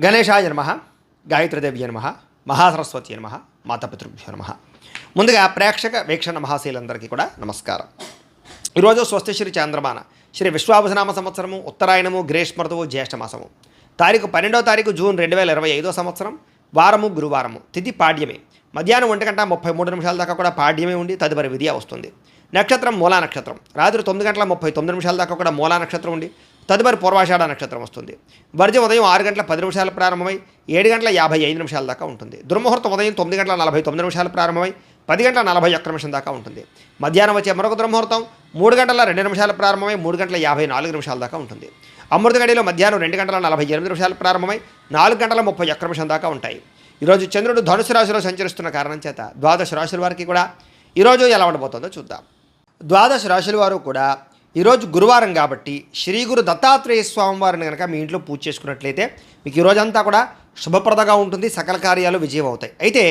గణేశాయ నమః, గాయత్రీదేవ్య నమః, మహాసరస్వతి నమః, మాతాపితృభ్యో నమః. ముందుగా ప్రేక్షక వీక్షణ మహాశీలందరికీ కూడా నమస్కారం. ఈరోజు స్వస్తిశ్రీ చాంద్రమాన శ్రీ విశ్వావసనామ సంవత్సరము ఉత్తరాయణము గ్రీష్మఋతువు జ్యేష్ఠమాసము తారీఖు 12వ జూన్ 2025 సంవత్సరం వారము గురువారము తిథి పాడ్యమే. మధ్యాహ్నం 1:33 దాకా కూడా పాడ్యమే ఉండి తదుపరి విధియ వస్తుంది. నక్షత్రం మూలా నక్షత్రం. రాత్రి 9:39 దాకా కూడా మూలా నక్షత్రం ఉండి తదుపరి పూర్వాషాఢ నక్షత్రం వస్తుంది. వర్జం ఉదయం 6:10 ప్రారంభమై 7:55 దాకా ఉంటుంది. దుర్ముహూర్తం ఉదయం 9:49 ప్రారంభమై 10:41 దాకా ఉంటుంది. మధ్యాహ్నం వచ్చే మరొక దుర్ముహూర్తం 3:02 ప్రారంభమై 3:54 దాకా ఉంటుంది. అమృత గడిలో మధ్యాహ్నం 2:48 ప్రారంభమై 4:31 దాకా ఉంటాయి. ఈరోజు చంద్రుడు ధనుసు రాశిలో సంచరిస్తున్న కారణం చేత ద్వాదశ రాశుల వారికి కూడా ఈరోజు ఎలా ఉండబోతుందో చూద్దాం. ద్వాదశ రాశుల వారు కూడా ఈరోజు గురువారం కాబట్టి శ్రీ గురు దత్తాత్రేయ స్వామి వారిని కనుక మీ ఇంట్లో పూజ చేసుకున్నట్లయితే మీకు ఈరోజంతా కూడా శుభప్రదంగా ఉంటుంది, సకల కార్యాలు విజయం అవుతాయి. అయితే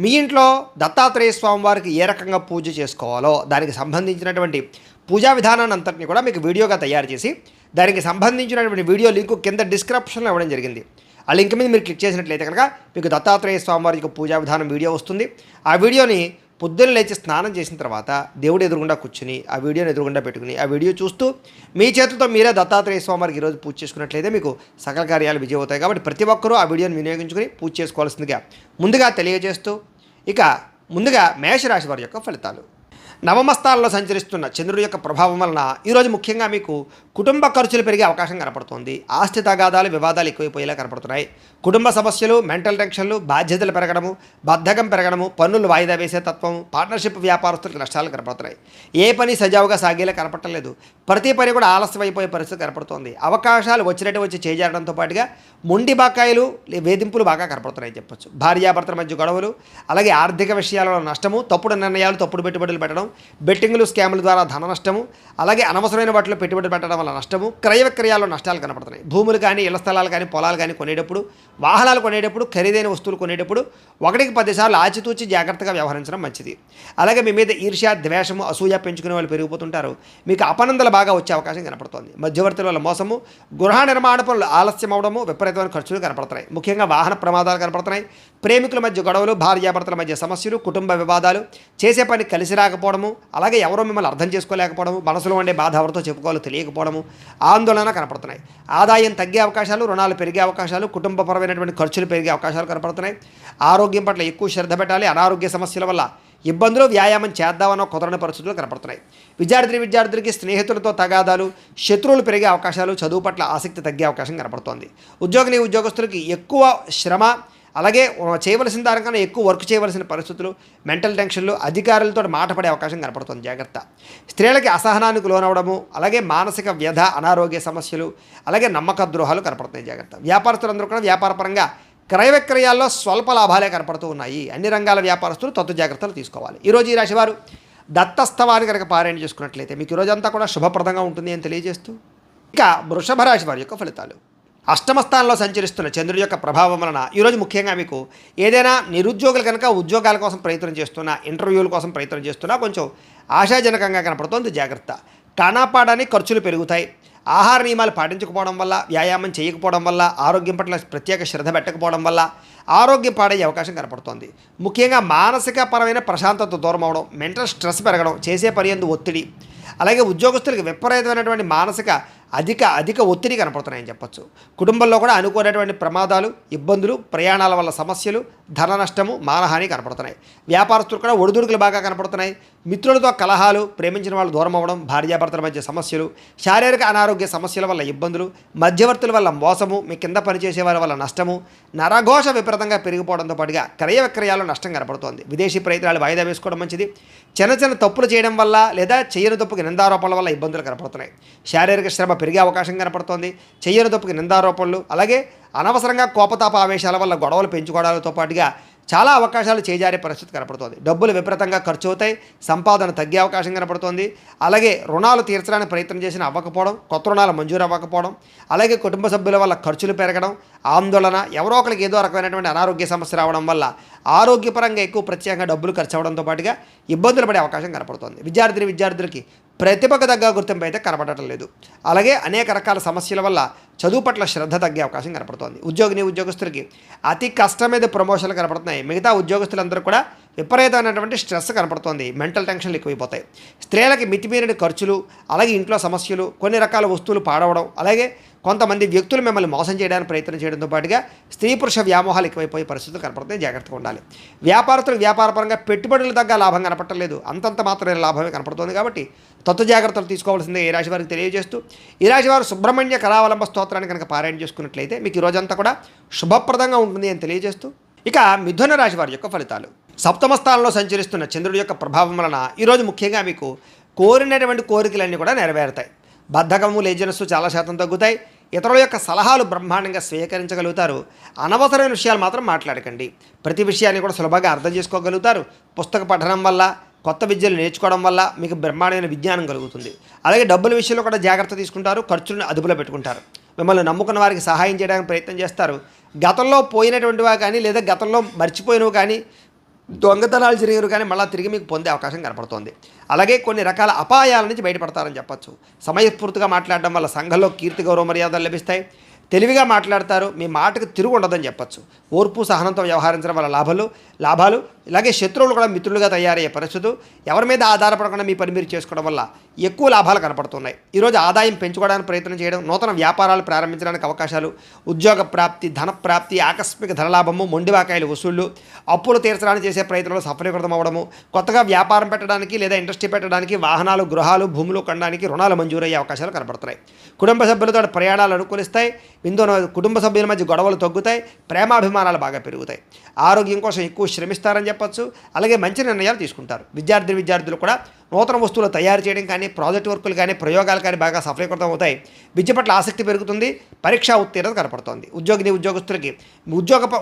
మీ ఇంట్లో దత్తాత్రేయ స్వామి వారికి ఏ రకంగా పూజ చేసుకోవాలో దానికి సంబంధించినటువంటి పూజా విధానాన్ని అంతటిని కూడా మీకు వీడియోగా తయారు చేసి దానికి సంబంధించినటువంటి వీడియో లింకు కింద డిస్క్రిప్షన్లో ఇవ్వడం జరిగింది. ఆ లింక్ మీద మీరు క్లిక్ చేసినట్లయితే కనుక మీకు దత్తాత్రేయ స్వామి వారికి పూజా విధానం వీడియో వస్తుంది. ఆ వీడియోని పొద్దున్న లేచి స్నానం చేసిన తర్వాత దేవుడు ఎదురుగుండా కూర్చుని ఆ వీడియోని ఎదురుగుండా పెట్టుకుని ఆ వీడియో చూస్తూ మీ చేతులతో మీరే దత్తాత్రేయ స్వామి వారికి ఈరోజు పూజ చేసుకున్నట్లయితే మీకు సకల కార్యాలు విజయం అవుతాయి. కాబట్టి ప్రతి ఒక్కరూ ఆ వీడియోని వినియోగించుకుని పూజ చేసుకోవాల్సిందిగా ముందుగా తెలియజేస్తూ ఇక ముందుగా మేషరాశి వారి యొక్క ఫలితాలు. నవమస్థానంలో సంచరిస్తున్న చంద్రుడి యొక్క ప్రభావం వలన ఈరోజు ముఖ్యంగా మీకు కుటుంబ ఖర్చులు పెరిగే అవకాశం కనపడుతోంది. ఆస్తి తగాదాలు వివాదాలు ఎక్కువైపోయేలా కనపడుతున్నాయి. కుటుంబ సమస్యలు, మెంటల్ టెన్షన్లు, బాధ్యతలు పెరగడము, బద్ధకం పెరగడము, పన్నులు వాయిదా వేసే తత్వం, పార్ట్నర్షిప్ వ్యాపారస్తులకు నష్టాలు కనపడుతున్నాయి. ఏ పని సజావుగా సాగేలా కనపడలేదు. ప్రతి పని కూడా ఆలస్యం అయిపోయే పరిస్థితి కనపడుతోంది. అవకాశాలు వచ్చినట్టు వచ్చి చేజారడంతో పాటుగా మొండి బాకాయలు వేధింపులు బాగా కనపడుతున్నాయని చెప్పొచ్చు. భార్యాభర్తల మధ్య గొడవలు, అలాగే ఆర్థిక విషయాలలో నష్టము, తప్పుడు నిర్ణయాలు, తప్పుడు పెట్టుబడులు పెట్టడం, బెట్టింగ్లు, స్కాముల ద్వారా ధన నష్టము, అలాగే అనవసరమైన వాటిలో పెట్టుబడులు పెట్టడం వల్ల నష్టము, క్రయ విక్రయాల్లో నష్టాలు కనపడుతున్నాయి. భూములు కానీ, ఇళ్ల స్థలాలు కానీ, పొలాలు కానీ కొనేటప్పుడు, వాహనాలు కొనేటప్పుడు, ఖరీదైన వస్తువులు కొనేటప్పుడు 1కి 10 ఆచితూచి జాగ్రత్తగా వ్యవహరించడం మంచిది. అలాగే మీ మీద ఈర్ష్య, ద్వేషము, అసూయ పెంచుకునే వాళ్ళు పెరిగిపోతుంటారు. మీకు అపనందలు బాగా వచ్చే అవకాశం కనపడుతోంది. మధ్యవర్తుల వల్ల మోసము, గృహ నిర్మాణ పనులు ఆలస్యం అవడము, విపరీతమైన ఖర్చులు కనపడుతున్నాయి. ముఖ్యంగా వాహన ప్రమాదాలు కనపడుతున్నాయి. ప్రేమికుల మధ్య గొడవలు, భార్యాభర్తల మధ్య సమస్యలు, కుటుంబ వివాదాలు, చేసే పని కలిసి రాకపోవడము, అలాగే ఎవరో మిమ్మల్ని అర్థం చేసుకోలేకపోవడము, మనసులో ఉండే బాధ ఎవరితో చెప్పుకోవాలో తెలియకపోవడము, ఆందోళన కనపడుతున్నాయి. ఆదాయం తగ్గే అవకాశాలు, రుణాలు పెరిగే అవకాశాలు, కుటుంబపరమైనటువంటి ఖర్చులు పెరిగే అవకాశాలు కనపడుతున్నాయి. ఆరోగ్యం పట్ల ఎక్కువ శ్రద్ధ పెట్టాలి. అనారోగ్య సమస్యల వల్ల ఇబ్బందులు, వ్యాయామం చేద్దామన్న కుదరని పరిస్థితులు కనపడుతున్నాయి. విద్యార్థులకి స్నేహితులతో తగాదాలు, శత్రువులు పెరిగే అవకాశాలు, చదువు పట్ల ఆసక్తి తగ్గే అవకాశం కనపడుతోంది. ఉద్యోగస్తులకి ఎక్కువ శ్రమ, అలాగే చేయవలసిన దానికన్నా ఎక్కువ వర్క్ చేయవలసిన పరిస్థితులు, మెంటల్ టెన్షన్లు, అధికారులతో మాట పడే అవకాశం కనపడుతుంది. జాగ్రత్త. స్త్రీలకి అసహనానికి లోనవడము, అలాగే మానసిక వ్యధ, అనారోగ్య సమస్యలు, అలాగే నమ్మక ద్రోహాలు కనపడుతున్నాయి. జాగ్రత్త. వ్యాపారస్తులందరూ కూడా వ్యాపారపరంగా క్రయ విక్రయాల్లో స్వల్ప లాభాలే కనపడుతూ ఉన్నాయి. అన్ని రంగాల వ్యాపారస్తులు తత్తు జాగ్రత్తలు తీసుకోవాలి. ఈరోజు ఈ రాశివారు దత్తస్తవాన్ని కనుక పారాయణ చేసుకున్నట్లయితే మీకు ఈరోజంతా కూడా శుభప్రదంగా ఉంటుంది అని తెలియజేస్తూ ఇక వృషభ రాశి వారి యొక్క ఫలితాలు. అష్టమ స్థానంలో సంచరిస్తున్న చంద్రుడి యొక్క ప్రభావం వలన ఈరోజు ముఖ్యంగా మీకు ఏదైనా నిరుద్యోగులు కనుక ఉద్యోగాల కోసం ప్రయత్నం చేస్తున్నా, ఇంటర్వ్యూల కోసం ప్రయత్నం చేస్తున్నా కొంచెం ఆశాజనకంగా కనపడుతోంది. జాగ్రత్త. కానాపాడని ఖర్చులు పెరుగుతాయి. ఆహార నియమాలు పాటించకపోవడం వల్ల, వ్యాయామం చేయకపోవడం వల్ల, ఆరోగ్యం పట్ల ప్రత్యేక శ్రద్ధ పెట్టకపోవడం వల్ల ఆరోగ్యం పాడయ్యే అవకాశం కనపడుతోంది. ముఖ్యంగా మానసిక పరమైన ప్రశాంతత దూరం అవడం, మెంటల్ స్ట్రెస్ పెరగడం, చేసే పని యందు ఒత్తిడి, అలాగే ఉద్యోగస్తులకు విపరీతమైనటువంటి మానసిక అధిక ఒత్తిడి కనపడుతున్నాయని చెప్పొచ్చు. కుటుంబంలో కూడా అనుకోనటువంటి ప్రమాదాలు, ఇబ్బందులు, ప్రయాణాల వల్ల సమస్యలు, ధన నష్టము, మానహాని కనపడుతున్నాయి. వ్యాపారస్తులు కూడా ఒడిదుడుకులు బాగా కనపడుతున్నాయి. మిత్రులతో కలహాలు, ప్రేమించిన వాళ్ళు దూరం అవ్వడం, భార్యాభర్తల మధ్య సమస్యలు, శారీరక అనారోగ్య సమస్యల వల్ల ఇబ్బందులు, మధ్యవర్తుల వల్ల మోసము, మీ కింద పనిచేసే వారి వల్ల నష్టము, నరఘోష విపరీతంగా పెరిగిపోవడంతో పాటుగా క్రయ విక్రయాల్లో నష్టం కనపడుతోంది. విదేశీ ప్రయత్నాలు వాయిదా వేసుకోవడం మంచిది. చిన్న తప్పులు చేయడం వల్ల లేదా చేయని తప్పుకి నిందారోపణల వల్ల ఇబ్బందులు కనపడుతున్నాయి. శారీరక శ్రమ పెరిగే అవకాశం కనపడుతోంది. చెయ్యని తప్పుకి నిందారోపణలు, అలాగే అనవసరంగా కోపతాప ఆవేశాల వల్ల గొడవలు పెంచుకోవడాలతో పాటుగా చాలా అవకాశాలు చేజారే పరిస్థితి కనపడుతోంది. డబ్బులు విపరీతంగా ఖర్చు అవుతాయి. సంపాదన తగ్గే అవకాశం కనపడుతోంది. అలాగే రుణాలు తీర్చడానికి ప్రయత్నం చేసిన అవ్వకపోవడం, కొత్త రుణాలు మంజూరు అవ్వకపోవడం, అలాగే కుటుంబ సభ్యుల వల్ల ఖర్చులు పెరగడం, ఆందోళన, ఎవరో ఒకరికి ఏదో రకమైనటువంటి అనారోగ్య సమస్య రావడం వల్ల ఆరోగ్యపరంగా ఎక్కువ ప్రత్యేకంగా డబ్బులు ఖర్చు అవడంతో పాటుగా ఇబ్బందులు పడే అవకాశం కనపడుతోంది. విద్యార్థులకి ప్రతిభకు తగ్గ గుర్తింపు అయితే కనపడటం లేదు. అలాగే అనేక రకాల సమస్యల వల్ల చదువు పట్ల శ్రద్ధ తగ్గే అవకాశం కనపడుతోంది. ఉద్యోగస్తులకి అతి కష్టం మీద ప్రమోషన్లు కనపడుతున్నాయి. మిగతా ఉద్యోగస్తులందరూ కూడా విపరీతమైనటువంటి స్ట్రెస్ కనపడుతోంది. మెంటల్ టెన్షన్లు ఎక్కువైపోతాయి. స్త్రీలకి మితిమీరిన ఖర్చులు, అలాగే ఇంట్లో సమస్యలు, కొన్ని రకాల వస్తువులు పాడవడం, అలాగే కొంతమంది వ్యక్తులు మిమ్మల్ని మోసం చేయడానికి ప్రయత్నం చేయడంతో పాటుగా స్త్రీ పురుష వ్యామోహాలు ఎక్కువైపోయే పరిస్థితులు కనపడుతున్నాయి. జాగ్రత్తగా ఉండాలి. వ్యాపారస్తులకు వ్యాపారపరంగా పెట్టుబడులు తగ్గ లాభం కనపడలేదు. అంతంత మాత్రమే లాభమే కనపడుతుంది. కాబట్టి జాగ్రత్తలు తీసుకోవాల్సిందే ఈ రాశి వారికి తెలియజేస్తూ, ఈ రాశి వారు సుబ్రహ్మణ్య కరావలంబ స్తోత్రాన్ని కనుక పారాయణ చేసుకున్నట్లయితే మీకు ఈ రోజంతా కూడా శుభప్రదంగా ఉంటుంది అని తెలియజేస్తూ, ఇక మిథున రాశి వారి యొక్క ఫలితాలు. సప్తమ స్థానంలో సంచరిస్తున్న చంద్రుడి యొక్క ప్రభావం వలన ఈరోజు ముఖ్యంగా మీకు కోరినటువంటి కోరికలన్నీ కూడా నెరవేరుతాయి. బద్ధకము, లేజినెస్ చాలా శాతం తగ్గుతాయి. ఇతరుల యొక్క సలహాలు బ్రహ్మాండంగా స్వీకరించగలుగుతారు. అనవసరమైన విషయాలు మాత్రం మాట్లాడకండి. ప్రతి విషయాన్ని కూడా సులభంగా అర్థం చేసుకోగలుగుతారు. పుస్తక పఠనం వల్ల, కొత్త విద్యలు నేర్చుకోవడం వల్ల మీకు బ్రహ్మాండమైన విజ్ఞానం కలుగుతుంది. అలాగే డబ్బుల విషయంలో కూడా జాగ్రత్త తీసుకుంటారు. ఖర్చులను అదుపులో పెట్టుకుంటారు. మిమ్మల్ని నమ్ముకున్న వారికి సహాయం చేయడానికి ప్రయత్నం చేస్తారు. గతంలో పోయినటువంటివా కానీ, లేదా గతంలో మర్చిపోయినవి కానీ, దొంగతనాలు జరిగినవి కానీ మళ్ళీ తిరిగి మీకు పొందే అవకాశం కనపడుతోంది. అలాగే కొన్ని రకాల అపాయాల నుంచి బయటపడతారని చెప్పచ్చు. సమయస్ఫూర్తిగా మాట్లాడడం వల్ల సంఘంలో కీర్తి, గౌరవ మర్యాదలు లభిస్తాయి. తెలివిగా మాట్లాడతారు. మీ మాటకు తిరుగు ఉండదని చెప్పచ్చు. ఓర్పు, సహనంతో వ్యవహరించడం వల్ల లాభాలు ఇలాగే శత్రువులు కూడా మిత్రులుగా తయారయ్యే పరిస్థితులు. ఎవరి మీద ఆధారపడకుండా మీ పని మీరు చేసుకోవడం వల్ల ఎక్కువ లాభాలు కనపడుతున్నాయి. ఈరోజు ఆదాయం పెంచుకోవడానికి ప్రయత్నం చేయడం, నూతన వ్యాపారాలు ప్రారంభించడానికి అవకాశాలు, ఉద్యోగ ప్రాప్తి, ధన ప్రాప్తి, ఆకస్మిక ధనలాభము, మొండివాకాయలు వసూళ్లు, అప్పులు తీర్చడానికి చేసే ప్రయత్నంలో సఫలీకృతం అవ్వడము, కొత్తగా వ్యాపారం పెట్టడానికి లేదా ఇండస్ట్రీ పెట్టడానికి, వాహనాలు, గృహాలు, భూములు కొనడానికి రుణాలు మంజూరయ్యే అవకాశాలు కనపడుతున్నాయి. కుటుంబ సభ్యులతో ప్రయాణాలు అనుకూలిస్తాయి. కుటుంబ సభ్యుల మధ్య గొడవలు తగ్గుతాయి. ప్రేమాభిమానాలు బాగా పెరుగుతాయి. ఆరోగ్యం కోసం ఎక్కువ శ్రమిస్తారని చెప్పచ్చు. అలాగే మంచి నిర్ణయాలు తీసుకుంటారు. విద్యార్థులు కూడా నూతన వస్తువులు తయారు చేయడం కానీ, ప్రాజెక్ట్ వర్కులు కానీ, ప్రయోగాలు కానీ బాగా సఫలీకృతం అవుతాయి. విద్య పట్ల ఆసక్తి పెరుగుతుంది. పరీక్షా ఉత్తీర్ణత కనపడుతోంది. ఉద్యోగస్తులకి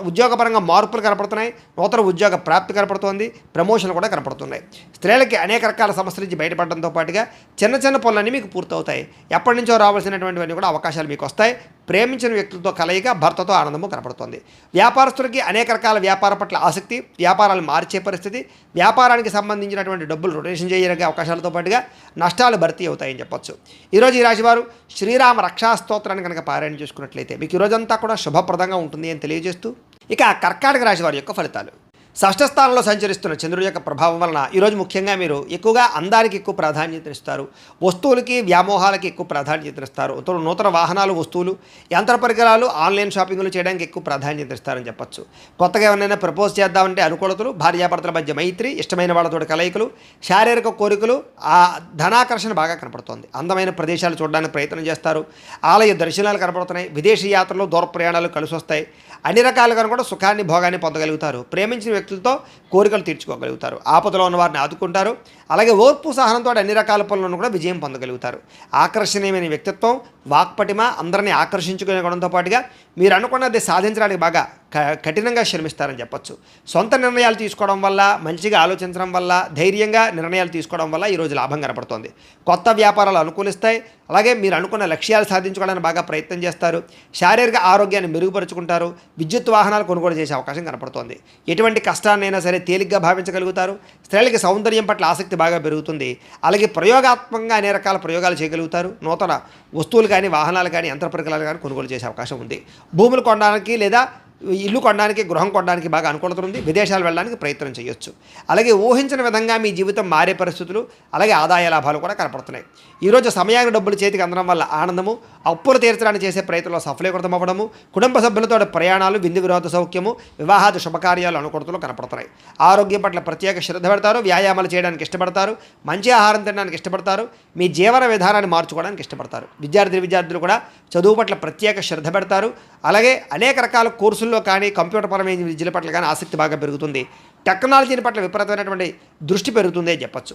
ఉద్యోగపరంగా మార్పులు కనపడుతున్నాయి. నూతన ఉద్యోగ ప్రాప్తి కనపడుతోంది. ప్రమోషన్లు కూడా కనపడుతున్నాయి. స్త్రీలకి అనేక రకాల సమస్యల నుంచి బయటపడడంతో పాటుగా చిన్న పనులన్నీ మీకు పూర్తవుతాయి. ఎప్పటి నుంచో రావాల్సినటువంటివన్నీ కూడా అవకాశాలు మీకు వస్తాయి. ప్రేమించిన వ్యక్తులతో కలయిక, భర్తతో ఆనందము కనపడుతుంది. వ్యాపారస్తులకి అనేక రకాల వ్యాపార పట్ల ఆసక్తి, వ్యాపారాలు మార్చే పరిస్థితి, వ్యాపారానికి సంబంధించినటువంటి డబ్బులు రొటేషన్ చేయడానికి అవకాశాలతో పాటుగా నష్టాలు భర్తీ అవుతాయని చెప్పొచ్చు. ఈరోజు ఈ రాశివారు శ్రీరామ రక్షా స్తోత్రాన్ని కనుక పారాయణ చేసుకున్నట్లయితే మీకు ఈరోజంతా కూడా శుభప్రదంగా ఉంటుంది అని తెలియజేస్తూ, ఇక కర్కాటక రాశి వారి యొక్క ఫలితాలు. షష్ఠ స్థానంలో సంచరిస్తున్న చంద్రుడి యొక్క ప్రభావం వలన ఈరోజు ముఖ్యంగా మీరు ఎక్కువగా అందానికి ఎక్కువ ప్రాధాన్యతనిస్తారు. వస్తువులకి, వ్యామోహాలకి ఎక్కువ ప్రాధాన్యతనిస్తారు. నూతన వాహనాలు, వస్తువులు, యంత్ర పరికరాలు, ఆన్లైన్ షాపింగ్లు చేయడానికి ఎక్కువ ప్రాధాన్యతనిస్తారని చెప్పచ్చు. కొత్తగా ఎవరైనా ప్రపోజ్ చేద్దామంటే అనుకూలతలు, భార్యాభర్తల మధ్య మైత్రి, ఇష్టమైన వాళ్ళతో కలయికలు, శారీరక కోరికలు, ధనాకర్షణ బాగా కనపడుతుంది. అందమైన ప్రదేశాలు చూడడానికి ప్రయత్నం చేస్తారు. ఆలయ దర్శనాలు కనపడుతున్నాయి. విదేశీ యాత్రలు, దూర ప్రయాణాలు కలిసి వస్తాయి. అన్ని రకాలుగా కూడా సుఖాన్ని, భోగాన్ని పొందగలుగుతారు. ప్రేమించిన వ్యక్తులతో కోరికలు తీర్చుకోగలుగుతారు. ఆపదలో ఉన్న వారిని ఆదుకుంటారు. అలాగే ఓర్పు, సహనంతో అన్ని రకాల పనులను కూడా విజయం పొందగలుగుతారు. ఆకర్షణీయమైన వ్యక్తిత్వం, వాక్పటిమ, అందరినీ ఆకర్షించుకునే గుణంతో పాటుగా మీరు అనుకున్నది సాధించడానికి బాగా కఠినంగా శ్రమిస్తారని చెప్పచ్చు. సొంత నిర్ణయాలు తీసుకోవడం వల్ల, మంచిగా ఆలోచించడం వల్ల, ధైర్యంగా నిర్ణయాలు తీసుకోవడం వల్ల ఈరోజు లాభం కనపడుతోంది. కొత్త వ్యాపారాలు అనుకూలిస్తాయి. అలాగే మీరు అనుకున్న లక్ష్యాలు సాధించుకోవడానికి బాగా ప్రయత్నం చేస్తారు. శారీరక ఆరోగ్యాన్ని మెరుగుపరుచుకుంటారు. విద్యుత్ వాహనాలు కొనుగోలు చేసే అవకాశం కనపడుతోంది. ఎటువంటి కష్టాన్నైనా సరే తేలిగ్గా భావించగలుగుతారు. స్త్రీలకి సౌందర్యం పట్ల ఆసక్తి బాగా పెరుగుతుంది. అలాగే ప్రయోగాత్మకంగా అనేక రకాల ప్రయోగాలు చేయగలుగుతారు. నూతన వస్తువులు కానీ, వాహనాలు కానీ, యంత్ర పరికరాలు కానీ కొనుగోలు చేసే అవకాశం ఉంది. భూములు కొనడానికి లేదా ఇల్లు కొనడానికి, గృహం కొనడానికి బాగా అనుకూలత ఉంది. విదేశాలు వెళ్ళడానికి ప్రయత్నం చేయొచ్చు. అలాగే ఊహించిన విధంగా మీ జీవితం మారే పరిస్థితులు, అలాగే ఆదాయ లాభాలు కూడా కనపడుతున్నాయి. ఈరోజు సమయానికి డబ్బులు చేతికి అందడం వల్ల ఆనందము, అప్పులు తీర్చడానికి చేసే ప్రయత్నంలో సఫలీకృతం అవ్వడము, కుటుంబ సభ్యులతో ప్రయాణాలు, విందు వినోద సౌఖ్యము, వివాహాది శుభకార్యాలు అనుకూలతలు కనపడుతున్నాయి. ఆరోగ్యం పట్ల ప్రత్యేక శ్రద్ధ పెడతారు. వ్యాయామాలు చేయడానికి ఇష్టపడతారు. మంచి ఆహారం తినడానికి ఇష్టపడతారు. మీ జీవన విధానాన్ని మార్చుకోవడానికి ఇష్టపడతారు. విద్యార్థులు కూడా చదువు పట్ల ప్రత్యేక శ్రద్ధ పెడతారు. అలాగే అనేక రకాల కోర్సుల్లో కానీ, కంప్యూటర్ పరమైన విద్యల పట్ల కానీ ఆసక్తి బాగా పెరుగుతుంది. టెక్నాలజీని పట్ల విపరీతమైనటువంటి దృష్టి పెరుగుతుంది అని చెప్పచ్చు.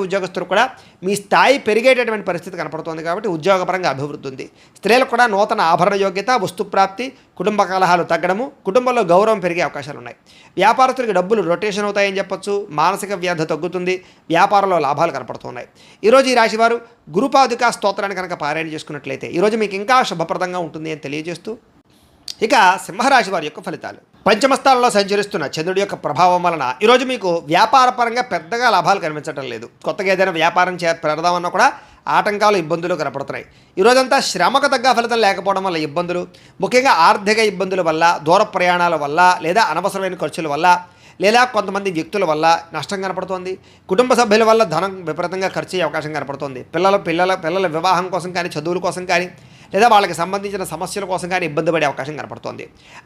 ఉద్యోగస్తులు కూడా మీ స్థాయి పెరిగేటటువంటి పరిస్థితి కనపడుతుంది. కాబట్టి ఉద్యోగపరంగా అభివృద్ధి ఉంది. స్త్రీలకు కూడా నూతన ఆభరణ యోగ్యత, వస్తుప్రాప్తి, కుటుంబ కలహాలు తగ్గడము, కుటుంబంలో గౌరవం పెరిగే అవకాశాలు ఉన్నాయి. వ్యాపారస్తులకి డబ్బులు రొటేషన్ అవుతాయని చెప్పచ్చు. మానసిక వ్యాధి తగ్గుతుంది. వ్యాపారంలో లాభాలు కనపడుతున్నాయి. ఈరోజు ఈ రాశివారు గురుపాదుకా స్తోత్రాన్ని కనుక పారాయణ చేసుకున్నట్లయితే ఈరోజు మీకు ఇంకా శుభప్రదంగా ఉంటుంది అని తెలియజేస్తూ, ఇక సింహరాశి వారి యొక్క ఫలితాలు. పంచమస్థానంలో సంచరిస్తున్న చంద్రుడి యొక్క ప్రభావం వలన ఈరోజు మీకు వ్యాపార పరంగా పెద్దగా లాభాలు కనిపించడం లేదు. కొత్తగా ఏదైనా వ్యాపారం పెడదామన్నా కూడా ఆటంకాలు, ఇబ్బందులు కనపడుతున్నాయి. ఈరోజంతా శ్రమకు తగ్గ ఫలితం లేకపోవడం వల్ల ఇబ్బందులు, ముఖ్యంగా ఆర్థిక ఇబ్బందుల వల్ల, దూర ప్రయాణాల వల్ల, లేదా అనవసరమైన ఖర్చుల వల్ల, లేదా కొంతమంది వ్యక్తుల వల్ల నష్టం కనపడుతోంది. కుటుంబ సభ్యుల వల్ల ధనం విపరీతంగా ఖర్చు అయ్యే అవకాశం కనపడుతోంది. పిల్లల వివాహం కోసం కానీ, చదువుల కోసం కానీ, లేదా వాళ్ళకి సంబంధించిన సమస్యల కోసం కానీ ఇబ్బంది పడే అవకాశం కనపడుతోంది.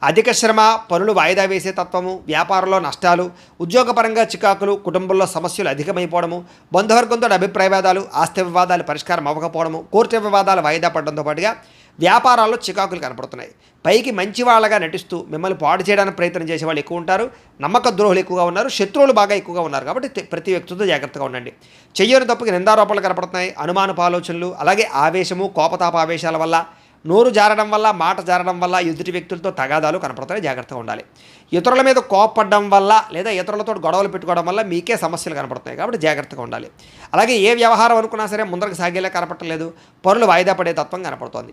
అధిక శ్రమ, పనులు వాయిదా వేసే తత్వము, వ్యాపారంలో నష్టాలు, ఉద్యోగపరంగా చికాకులు, కుటుంబంలో సమస్యలు అధికమైపోవడము, బంధువర్గంతో అభిప్రాయ వివాదాలు, ఆస్తి వివాదాలు పరిష్కారం అవ్వకపోవడము, కోర్టు వివాదాలు వాయిదా పడడంతో పాటుగా వ్యాపారాల్లో చికాకులు కనపడుతున్నాయి. పైకి మంచి వాళ్ళగా నటిస్తూ మిమ్మల్ని పాడు చేయడానికి ప్రయత్నం చేసే వాళ్ళు ఎక్కువ ఉంటారు. నమ్మక ద్రోహులు ఎక్కువగా ఉన్నారు. శత్రువులు బాగా ఎక్కువగా ఉన్నారు. కాబట్టి ప్రతి వ్యక్తితో జాగ్రత్తగా ఉండండి. చెయ్యని తప్పుకి నిందారోపణలు కనపడుతున్నాయి. అనుమానపు ఆలోచనలు, అలాగే ఆవేశము, కోపతాప ఆవేశాల వల్ల, నోరు జారడం వల్ల, మాట జారడం వల్ల ఎదుటి వ్యక్తులతో తగాదాలు కనపడతాయి. జాగ్రత్తగా ఉండాలి. ఇతరుల మీద కోపపడడం వల్ల, లేదా ఇతరులతో గొడవలు పెట్టుకోవడం వల్ల మీకే సమస్యలు కనపడుతున్నాయి. కాబట్టి జాగ్రత్తగా ఉండాలి. అలాగే ఏ వ్యవహారం అనుకున్నా సరే ముందరకు సాగేలా కనపడలేదు. పనులు వాయిదా పడే తత్వం కనపడుతోంది.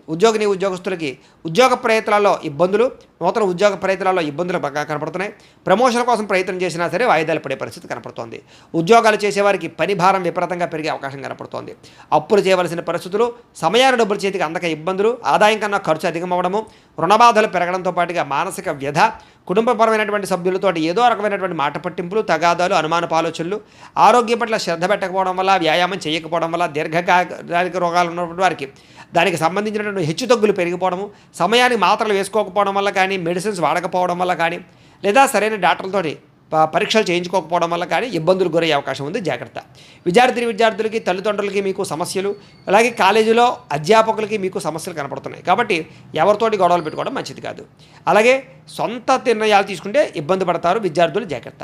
ఉద్యోగస్తులకి ఉద్యోగ ప్రయత్నాల్లో ఇబ్బందులు, నూతన ఉద్యోగ ప్రయత్నాల్లో ఇబ్బందులు బాగా కనపడుతున్నాయి. ప్రమోషన్ కోసం ప్రయత్నం చేసినా సరే వాయిదాలు పడే పరిస్థితి కనపడుతోంది. ఉద్యోగాలు చేసేవారికి పని భారం విపరీతంగా పెరిగే అవకాశం కనపడుతోంది. అప్పులు చేయవలసిన పరిస్థితులు, సమయాన్ని డబ్బులు చేతికి అందక ఇబ్బందులు, ఆదాయం కన్నా ఖర్చు అధికమవడము, రుణబాధలు పెరగడంతో పాటుగా మానసిక వ్యధ, కుటుంబపరమైనటువంటి సభ్యులతో ఏదో రకమైనటువంటి మాట పట్టింపులు, తగాదాలు, అనుమానపు ఆలోచనలు, ఆరోగ్యం పట్ల శ్రద్ధ పెట్టకపోవడం వల్ల, వ్యాయామం చేయకపోవడం వల్ల, దీర్ఘకాలిక రోగాలు ఉన్నటువంటి వారికి దానికి సంబంధించినటువంటి హెచ్చుతగ్గులు పెరిగిపోవడము, సమయానికి మాత్రలు వేసుకోకపోవడం వల్ల కానీ, మెడిసిన్స్ వాడకపోవడం వల్ల కానీ, లేదా సరైన డాక్టర్లతోటి పరీక్షలు చేయించుకోకపోవడం వల్ల కానీ ఇబ్బందులు గురయ్యే అవకాశం ఉంది. జాగ్రత్త. విద్యార్థులకి, తల్లిదండ్రులకి మీకు సమస్యలు, అలాగే కాలేజీలో అధ్యాపకులకి మీకు సమస్యలు కనపడుతున్నాయి. కాబట్టి ఎవరితోటి గొడవలు పెట్టుకోవడం మంచిది కాదు. అలాగే సొంత నిర్ణయాలు తీసుకుంటే ఇబ్బంది పడతారు విద్యార్థులు. జాగ్రత్త.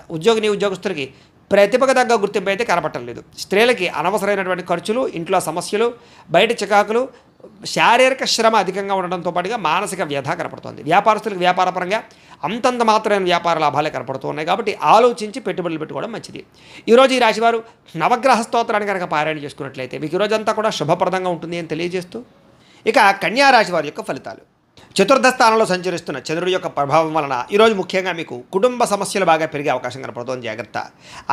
ఉద్యోగస్తులకి ప్రతిభకు తగ్గ గుర్తింపు అయితే కనపడటం లేదు. స్త్రీలకి అనవసరమైనటువంటి ఖర్చులు, ఇంట్లో సమస్యలు, బయట చికాకులు, శారీరక శ్రమ అధికంగా ఉండడంతో పాటుగా మానసిక వ్యధ కనపడుతుంది. వ్యాపారస్తులకు వ్యాపారపరంగా అంతంత మాత్రమైన వ్యాపార లాభాలే కనపడుతూ ఉన్నాయి. కాబట్టి ఆలోచించి పెట్టుబడులు పెట్టుకోవడం మంచిది. ఈరోజు ఈ రాశివారు నవగ్రహ స్తోత్రాన్ని కనుక పారాయణ చేసుకున్నట్లయితే మీకు ఈరోజంతా కూడా శుభప్రదంగా ఉంటుంది అని తెలియజేస్తూ, ఇక కన్యా రాశి వారి యొక్క ఫలితాలు. చతుర్థ స్థానంలో సంచరిస్తున్న చంద్రుడి యొక్క ప్రభావం వలన ఈరోజు ముఖ్యంగా మీకు కుటుంబ సమస్యలు బాగా పెరిగే అవకాశం కనపడుతోంది. జాగ్రత్త.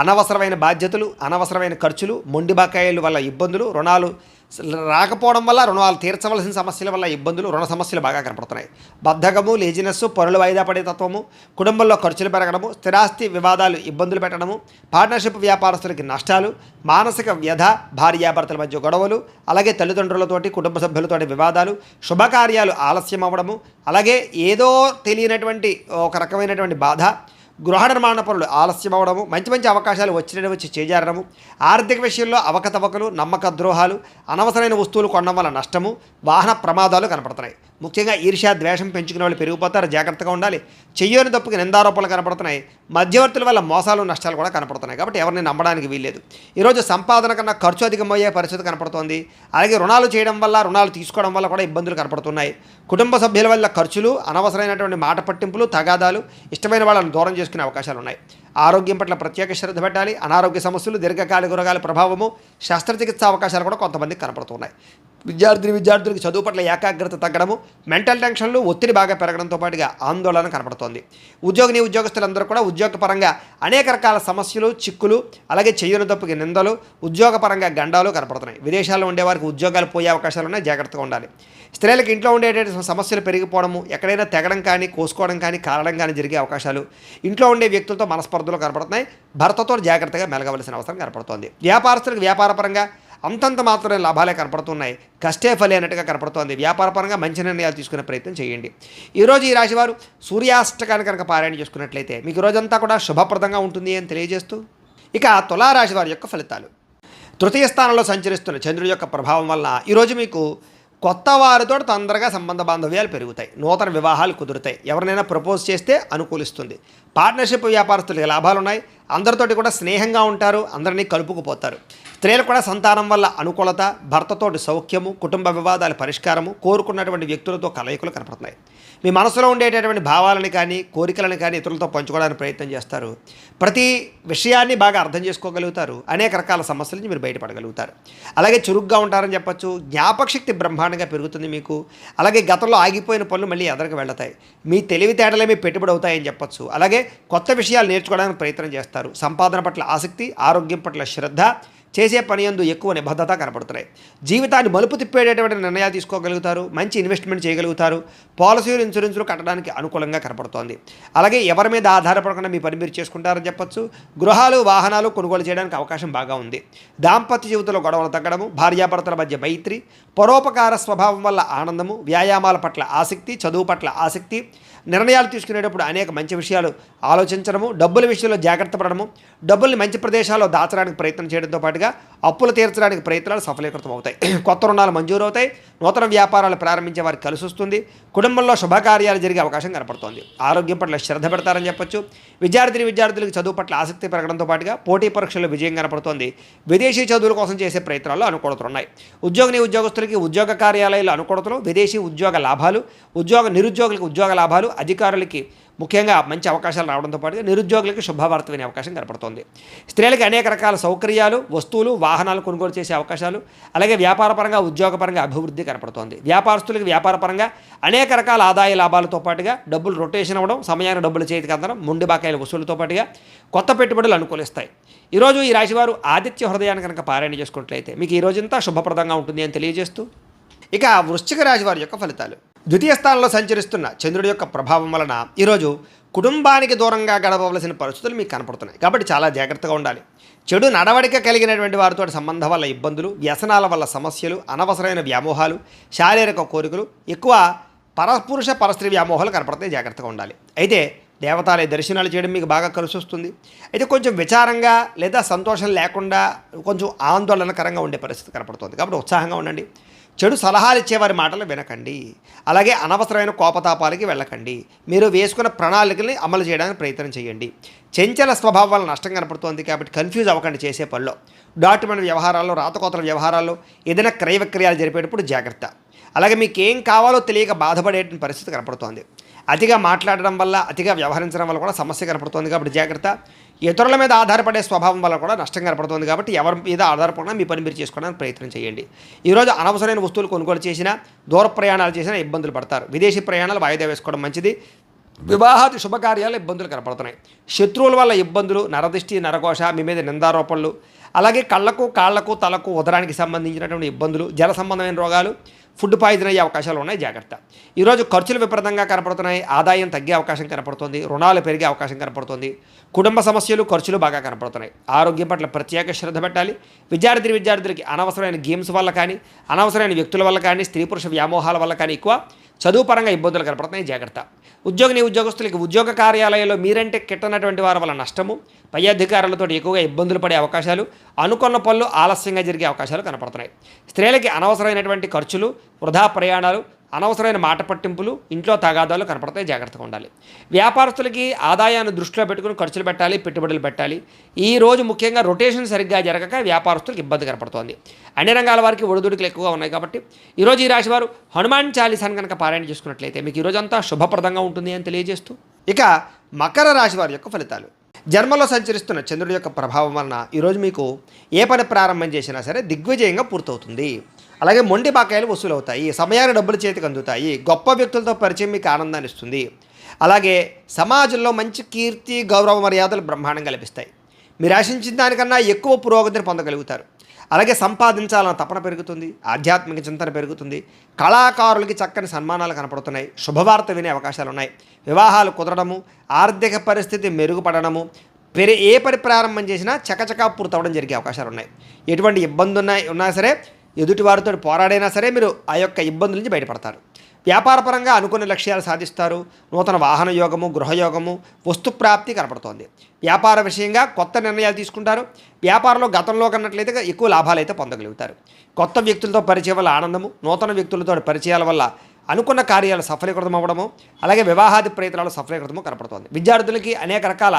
అనవసరమైన బాధ్యతలు, అనవసరమైన ఖర్చులు, మొండి బకాయిల వల్ల ఇబ్బందులు, రుణాలు రాకపోవడం వల్ల, రుణాలు తీర్చవలసిన సమస్యల వల్ల ఇబ్బందులు, రుణ సమస్యలు బాగా కనపడుతున్నాయి. బద్ధకము, లేజినెస్, పనులు వాయిదా పడే తత్వము, కుటుంబంలో ఖర్చులు పెరగడము, స్థిరాస్తి వివాదాలు ఇబ్బందులు పెట్టడము, పార్ట్నర్షిప్ వ్యాపారస్తులకి నష్టాలు, మానసిక వ్యధ, భార్యాభర్తల మధ్య గొడవలు, అలాగే తల్లిదండ్రులతోటి, కుటుంబ సభ్యులతోటి వివాదాలు, శుభకార్యాలు ఆలస్యం అవ్వడము, అలాగే ఏదో తెలియనటువంటి ఒక రకమైనటువంటి బాధ, గృహ నిర్మాణ పనులు ఆలస్యం అవ్వడము, మంచి అవకాశాలు వచ్చి చేజారడము, ఆర్థిక విషయంలో అవకతవకలు, నమ్మక ద్రోహాలు, అనవసరమైన వస్తువులు కొనడం వల్ల నష్టము, వాహన ప్రమాదాలు కనపడుతున్నాయి. ముఖ్యంగా ఈర్ష్య, ద్వేషం పెంచుకునే వాళ్ళు పెరిగిపోతారు. జాగ్రత్తగా ఉండాలి. చెయ్యని తప్పుకి నిందారోపణలు కనపడుతున్నాయి. మధ్యవర్తుల వల్ల మోసాలు, నష్టాలు కూడా కనపడుతున్నాయి. కాబట్టి ఎవరిని నమ్మడానికి వీల్లేదు. ఈరోజు సంపాదన కన్నా ఖర్చు అధికమయ్యే పరిస్థితి కనపడుతోంది. అలాగే రుణాలు చేయడం వల్ల, రుణాలు తీసుకోవడం వల్ల కూడా ఇబ్బందులు కనపడుతున్నాయి. కుటుంబ సభ్యుల వల్ల ఖర్చులు, అనవసరమైనటువంటి మాట పట్టింపులు, తగాదాలు, ఇష్టమైన వాళ్ళని దూరం చేసుకునే అవకాశాలు ఉన్నాయి. ఆరోగ్యం పట్ల ప్రత్యేక శ్రద్ధ పెట్టాలి. అనారోగ్య సమస్యలు, దీర్ఘకాలిక రోగాల ప్రభావము, శస్త్రచికిత్స అవకాశాలు కూడా కొంతమందికి కనపడుతున్నాయి. విద్యార్థులకి చదువు పట్ల ఏకాగ్రత తగ్గడము, మెంటల్ టెన్షన్లు, ఒత్తిడి బాగా పెరగడంతో పాటుగా ఆందోళన కనపడుతోంది. ఉద్యోగస్తులందరూ కూడా ఉద్యోగపరంగా అనేక రకాల సమస్యలు, చిక్కులు, అలాగే చెయ్యని తప్పుకి నిందలు, ఉద్యోగపరంగా గండాలు కనపడుతున్నాయి. విదేశాల్లో ఉండేవారికి ఉద్యోగాలు పోయే అవకాశాలు ఉన్నాయి. జాగ్రత్తగా ఉండాలి. స్త్రీలకు ఇంట్లో ఉండేటువంటి సమస్యలు పెరిగిపోవడము, ఎక్కడైనా తెగడం కానీ, కోసుకోవడం కానీ, కారడం కానీ జరిగే అవకాశాలు, ఇంట్లో ఉండే వ్యక్తులతో మనస్పర్ధలు కనపడుతున్నాయి. భర్తతో జాగ్రత్తగా మెలగవలసిన అవసరం కనపడుతోంది. వ్యాపారస్తులకు వ్యాపారపరంగా అంతంత మాత్రమే లాభాలే కనపడుతున్నాయి. కష్టే ఫలి అన్నట్టుగా కనపడుతోంది. వ్యాపారపరంగా మంచి నిర్ణయాలు తీసుకునే ప్రయత్నం చేయండి. ఈరోజు ఈ రాశివారు సూర్యాష్టకాన్ని కనుక పారాయణ చేసుకున్నట్లయితే మీకు రోజంతా కూడా శుభప్రదంగా ఉంటుంది అని తెలియజేస్తూ, ఇక తులారాశి వారి యొక్క ఫలితాలు. తృతీయ స్థానంలో సంచరిస్తున్న చంద్రుడి యొక్క ప్రభావం వలన ఈరోజు మీకు కొత్త వారితో తొందరగా సంబంధ బాంధవ్యాలు పెరుగుతాయి. నూతన వివాహాలు కుదురుతాయి. ఎవరినైనా ప్రపోజ్ చేస్తే అనుకూలిస్తుంది. పార్ట్నర్షిప్ వ్యాపారస్తులకి లాభాలు ఉన్నాయి. అందరితోటి కూడా స్నేహంగా ఉంటారు. అందరినీ కలుపుకుపోతారు. స్త్రీలు కూడా సంతానం వల్ల అనుకూలత, భర్తతోటి సౌఖ్యము, కుటుంబ వివాదాల పరిష్కారము, కోరుకున్నటువంటి వ్యక్తులతో కలయికలు కనపడుతున్నాయి. మీ మనసులో ఉండేటటువంటి భావాలను కానీ కోరికలను కానీ ఇతరులతో పంచుకోవడానికి ప్రయత్నం చేస్తారు. ప్రతి విషయాన్ని బాగా అర్థం చేసుకోగలుగుతారు. అనేక రకాల సమస్యల నుంచి మీరు బయటపడగలుగుతారు. అలాగే చురుగ్గా ఉంటారని చెప్పచ్చు. జ్ఞాపకశక్తి బ్రహ్మాండంగా పెరుగుతుంది మీకు. అలాగే గతంలో ఆగిపోయిన పనులు మళ్ళీ ఎదరికి వెళ్తాయి. మీ తెలివితేటలే మీ పెట్టుబడి అవుతాయని చెప్పచ్చు. అలాగే కొత్త విషయాలు నేర్చుకోవడానికి ప్రయత్నం చేస్తారు. సంపాదన పట్ల ఆసక్తి, ఆరోగ్యం పట్ల శ్రద్ధ, చేసే పని యందు ఎక్కువ నిబద్ధత కనపడుతున్నాయి. జీవితాన్ని మలుపు తిప్పేటటువంటి నిర్ణయాలు తీసుకోగలుగుతారు. మంచి ఇన్వెస్ట్మెంట్ చేయగలుగుతారు. పాలసీలు, ఇన్సూరెన్సులు కట్టడానికి అనుకూలంగా కనపడుతోంది. అలాగే ఎవరి మీద ఆధారపడకుండా మీ పని మీరు చేసుకుంటారని చెప్పచ్చు. గృహాలు, వాహనాలు కొనుగోలు చేయడానికి అవకాశం బాగా ఉంది. దాంపత్య జీవితంలో గొడవలు తగ్గడము, భార్యాభర్తల మధ్య మైత్రి, పరోపకార స్వభావం వల్ల ఆనందము, వ్యాయామాల పట్ల ఆసక్తి, చదువు పట్ల ఆసక్తి, నిర్ణయాలు తీసుకునేటప్పుడు అనేక మంచి విషయాలు ఆలోచించడము, డబ్బుల విషయంలో జాగ్రత్త పడడము, డబ్బుల్ని మంచి ప్రదేశాల్లో దాచడానికి ప్రయత్నం చేయడంతో పాటుగా అప్పులు తీర్చడానికి ప్రయత్నాలు సఫలీకృతం అవుతాయి. కొత్త రుణాలు మంజూరు అవుతాయి. నూతన వ్యాపారాలు ప్రారంభించే వారికి కలిసి వస్తుంది. కుటుంబంలో శుభకార్యాలు జరిగే అవకాశం కనపడుతోంది. ఆరోగ్యం పట్ల శ్రద్ధ పెడతారని చెప్పొచ్చు. విద్యార్థులకు చదువు పట్ల ఆసక్తి పెరగడంతో పాటుగా పోటీ పరీక్షల్లో విజయం కనపడుతోంది. విదేశీ చదువుల కోసం చేసే ప్రయత్నాల్లో అనుకూలతలు ఉన్నాయి. ఉద్యోగస్తులకి ఉద్యోగ కార్యాలయాలు అనుకూలతలు, విదేశీ ఉద్యోగ లాభాలు, నిరుద్యోగులకు ఉద్యోగ లాభాలు, అధికారులకి ముఖ్యంగా మంచి అవకాశాలు రావడంతో పాటుగా నిరుద్యోగులకి శుభవార్త వినే అవకాశం కనపడుతోంది. స్త్రీలకి అనేక రకాల సౌకర్యాలు, వస్తువులు, వాహనాలు కొనుగోలు చేసే అవకాశాలు, అలాగే వ్యాపారపరంగా, ఉద్యోగపరంగా అభివృద్ధి కనపడుతోంది. వ్యాపారస్తులకి వ్యాపారపరంగా అనేక రకాల ఆదాయ లాభాలతో పాటుగా డబ్బులు రొటేషన్ అవ్వడం, సమయాన్ని డబ్బులు చేతికి అందడం, మొండి బాకాయల వసూలుతో పాటుగా కొత్త పెట్టుబడులు అనుకూలిస్తాయి. ఈరోజు ఈ రాశివారు ఆదిత్య హృదయాన్ని కనుక పారాయణ చేసుకున్నట్లయితే మీకు ఈ రోజంతా శుభప్రదంగా ఉంటుంది అని తెలియజేస్తూ, ఇక వృశ్చిక రాశి వారి యొక్క ఫలితాలు. ద్వితీయ స్థానంలో సంచరిస్తున్న చంద్రుడి యొక్క ప్రభావం వలన ఈరోజు కుటుంబానికి దూరంగా గడపవలసిన పరిస్థితులు మీకు కనపడుతున్నాయి. కాబట్టి చాలా జాగ్రత్తగా ఉండాలి. చెడు నడవడిక కలిగినటువంటి వారితో సంబంధం వల్ల ఇబ్బందులు, వ్యసనాల వల్ల సమస్యలు, అనవసరమైన వ్యామోహాలు, శారీరక కోరికలు, ఎక్కువ పరపురుష పరస్త్రీ వ్యామోహాలు కనపడతాయి. జాగ్రత్తగా ఉండాలి. అయితే దేవతాలయ దర్శనాలు చేయడం మీకు బాగా కలిసి వస్తుంది. అయితే కొంచెం విచారంగా లేదా సంతోషం లేకుండా కొంచెం ఆందోళనకరంగా ఉండే పరిస్థితి కనపడుతుంది. కాబట్టి ఉత్సాహంగా ఉండండి. చెడు సలహాలు ఇచ్చేవారి మాటలు వినకండి. అలాగే అనవసరమైన కోపతాపాలకి వెళ్ళకండి. మీరు వేసుకున్న ప్రణాళికల్ని అమలు చేయడానికి ప్రయత్నం చేయండి. చంచల స్వభావం వల్ల నష్టం కనపడుతోంది. కాబట్టి కన్ఫ్యూజ్ అవ్వకండి చేసే పనిలో. డాక్యుమెంట్ వ్యవహారాల్లో, రాతకోతల వ్యవహారాల్లో, ఏదైనా క్రయ విక్రయాలు జరిపేటప్పుడు జాగ్రత్త. అలాగే మీకు ఏం కావాలో తెలియక బాధపడే పరిస్థితి కనపడుతోంది. అతిగా మాట్లాడడం వల్ల, అతిగా వ్యవహరించడం వల్ల కూడా సమస్య కనపడుతోంది. కాబట్టి జాగ్రత్త. ఇతరుల మీద ఆధారపడే స్వభావం వల్ల కూడా నష్టం కనపడుతుంది. కాబట్టి ఎవరి మీద ఆధారపడినా మీ పని మీరు చేసుకోవడానికి ప్రయత్నం చేయండి. ఈరోజు అనవసరమైన వస్తువులు కొనుగోలు చేసినా, దూర ప్రయాణాలు చేసినా ఇబ్బందులు పడతారు. విదేశీ ప్రయాణాలు వాయిదా వేసుకోవడం మంచిది. వివాహాది శుభకార్యాలు ఇబ్బందులు కనపడుతున్నాయి. శత్రువుల వల్ల ఇబ్బందులు, నరదిష్టి, నరఘోష, మీ మీద నిందారోపణలు, అలాగే కళ్ళకు, కాళ్లకు, తలకు, ఉదరానికి సంబంధించినటువంటి ఇబ్బందులు, జల సంబంధమైన రోగాలు, ఫుడ్ పాయిజన్ అయ్యే అవకాశాలు ఉన్నాయి. జాగ్రత్త. ఈరోజు ఖర్చులు విపరీతంగా కనపడుతున్నాయి. ఆదాయం తగ్గే అవకాశం కనపడుతుంది. రుణాలు పెరిగే అవకాశం కనపడుతుంది. కుటుంబ సమస్యలు, ఖర్చులు బాగా కనపడుతున్నాయి. ఆరోగ్యం పట్ల ప్రత్యేక శ్రద్ధ పెట్టాలి. విద్యార్థులకి అనవసరమైన గేమ్స్ వల్ల కానీ, అనవసరమైన వ్యక్తుల వల్ల కానీ, స్త్రీ పురుష వ్యామోహాల వల్ల కానీ ఎక్కువ చదువు పరంగా ఇబ్బందులు కనపడుతున్నాయి. జాగ్రత్త. ఉద్యోగస్తులకి ఉద్యోగ కార్యాలయాల్లో మీరంటే కిట్టనటువంటి వారి వల్ల నష్టము, పై అధికారులతో ఎక్కువగా ఇబ్బందులు పడే అవకాశాలు, అనుకున్న పనులు ఆలస్యంగా జరిగే అవకాశాలు కనపడుతున్నాయి. స్త్రీలకి అనవసరమైనటువంటి ఖర్చులు, వృధా ప్రయాణాలు, అనవసరమైన మాట పట్టింపులు, ఇంట్లో తగాదాలు కనపడతాయి. జాగ్రత్తగా ఉండాలి. వ్యాపారస్తులకి ఆదాయాన్ని దృష్టిలో పెట్టుకుని ఖర్చులు పెట్టాలి, పెట్టుబడులు పెట్టాలి. ఈ రోజు ముఖ్యంగా రొటేషన్ సరిగ్గా జరగక వ్యాపారస్తులకు ఇబ్బంది కనపడుతోంది. అన్ని రంగాల వారికి ఒడిదుడుకులు ఎక్కువగా ఉన్నాయి. కాబట్టి ఈరోజు ఈ రాశి వారు హనుమాన్ చాలీసాను కనుక పారాయణ చేసుకున్నట్లయితే మీకు ఈరోజంతా శుభప్రదంగా ఉంటుంది అని తెలియజేస్తూ, ఇక మకర రాశి వారి యొక్క ఫలితాలు. జన్మలో సంచరిస్తున్న చంద్రుడి యొక్క ప్రభావం వలన ఈరోజు మీకు ఏ పని ప్రారంభం చేసినా సరే దిగ్విజయంగా పూర్తవుతుంది. అలాగే మొండి బాకాయలు వసూలు అవుతాయి. సమయాన్ని డబ్బులు చేతికి అందుతాయి. గొప్ప వ్యక్తులతో పరిచయం మీకు ఆనందాన్ని ఇస్తుంది. అలాగే సమాజంలో మంచి కీర్తి, గౌరవ మర్యాదలు బ్రహ్మాండంగా లభిస్తాయి. మీరు ఆశించిన దానికన్నా ఎక్కువ పురోగతిని పొందగలుగుతారు. అలాగే సంపాదించాలన్న తపన పెరుగుతుంది. ఆధ్యాత్మిక చింతన పెరుగుతుంది. కళాకారులకి చక్కని సన్మానాలు కనపడుతున్నాయి. శుభవార్త వినే అవకాశాలు ఉన్నాయి. వివాహాలు కుదరడము, ఆర్థిక పరిస్థితి మెరుగుపడడము, ఏ పని ప్రారంభం చేసినా చకచకా పూర్తవడం జరిగే అవకాశాలు ఉన్నాయి. ఎటువంటి ఇబ్బంది ఉన్నా సరే, ఎదుటివారితో పోరాడైనా సరే మీరు ఆ యొక్క ఇబ్బందుల నుంచి బయటపడతారు. వ్యాపారపరంగా అనుకున్న లక్ష్యాలు సాధిస్తారు. నూతన వాహన యోగము, గృహయోగము, వస్తుప్రాప్తి కనపడుతోంది. వ్యాపార విషయంగా కొత్త నిర్ణయాలు తీసుకుంటారు. వ్యాపారంలో గతంలో కన్నట్లయితే ఎక్కువ లాభాలు అయితే పొందగలుగుతారు. కొత్త వ్యక్తులతో పరిచయం వల్ల ఆనందము, నూతన వ్యక్తులతో పరిచయాల వల్ల అనుకున్న కార్యాలు సఫలీకృతం అవ్వడము, అలాగే వివాహాది ప్రయత్నాలు సఫలీకృతము కనపడుతోంది. విద్యార్థులకి అనేక రకాల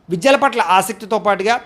విద్యల పట్ల ఆసక్తితో పాటుగా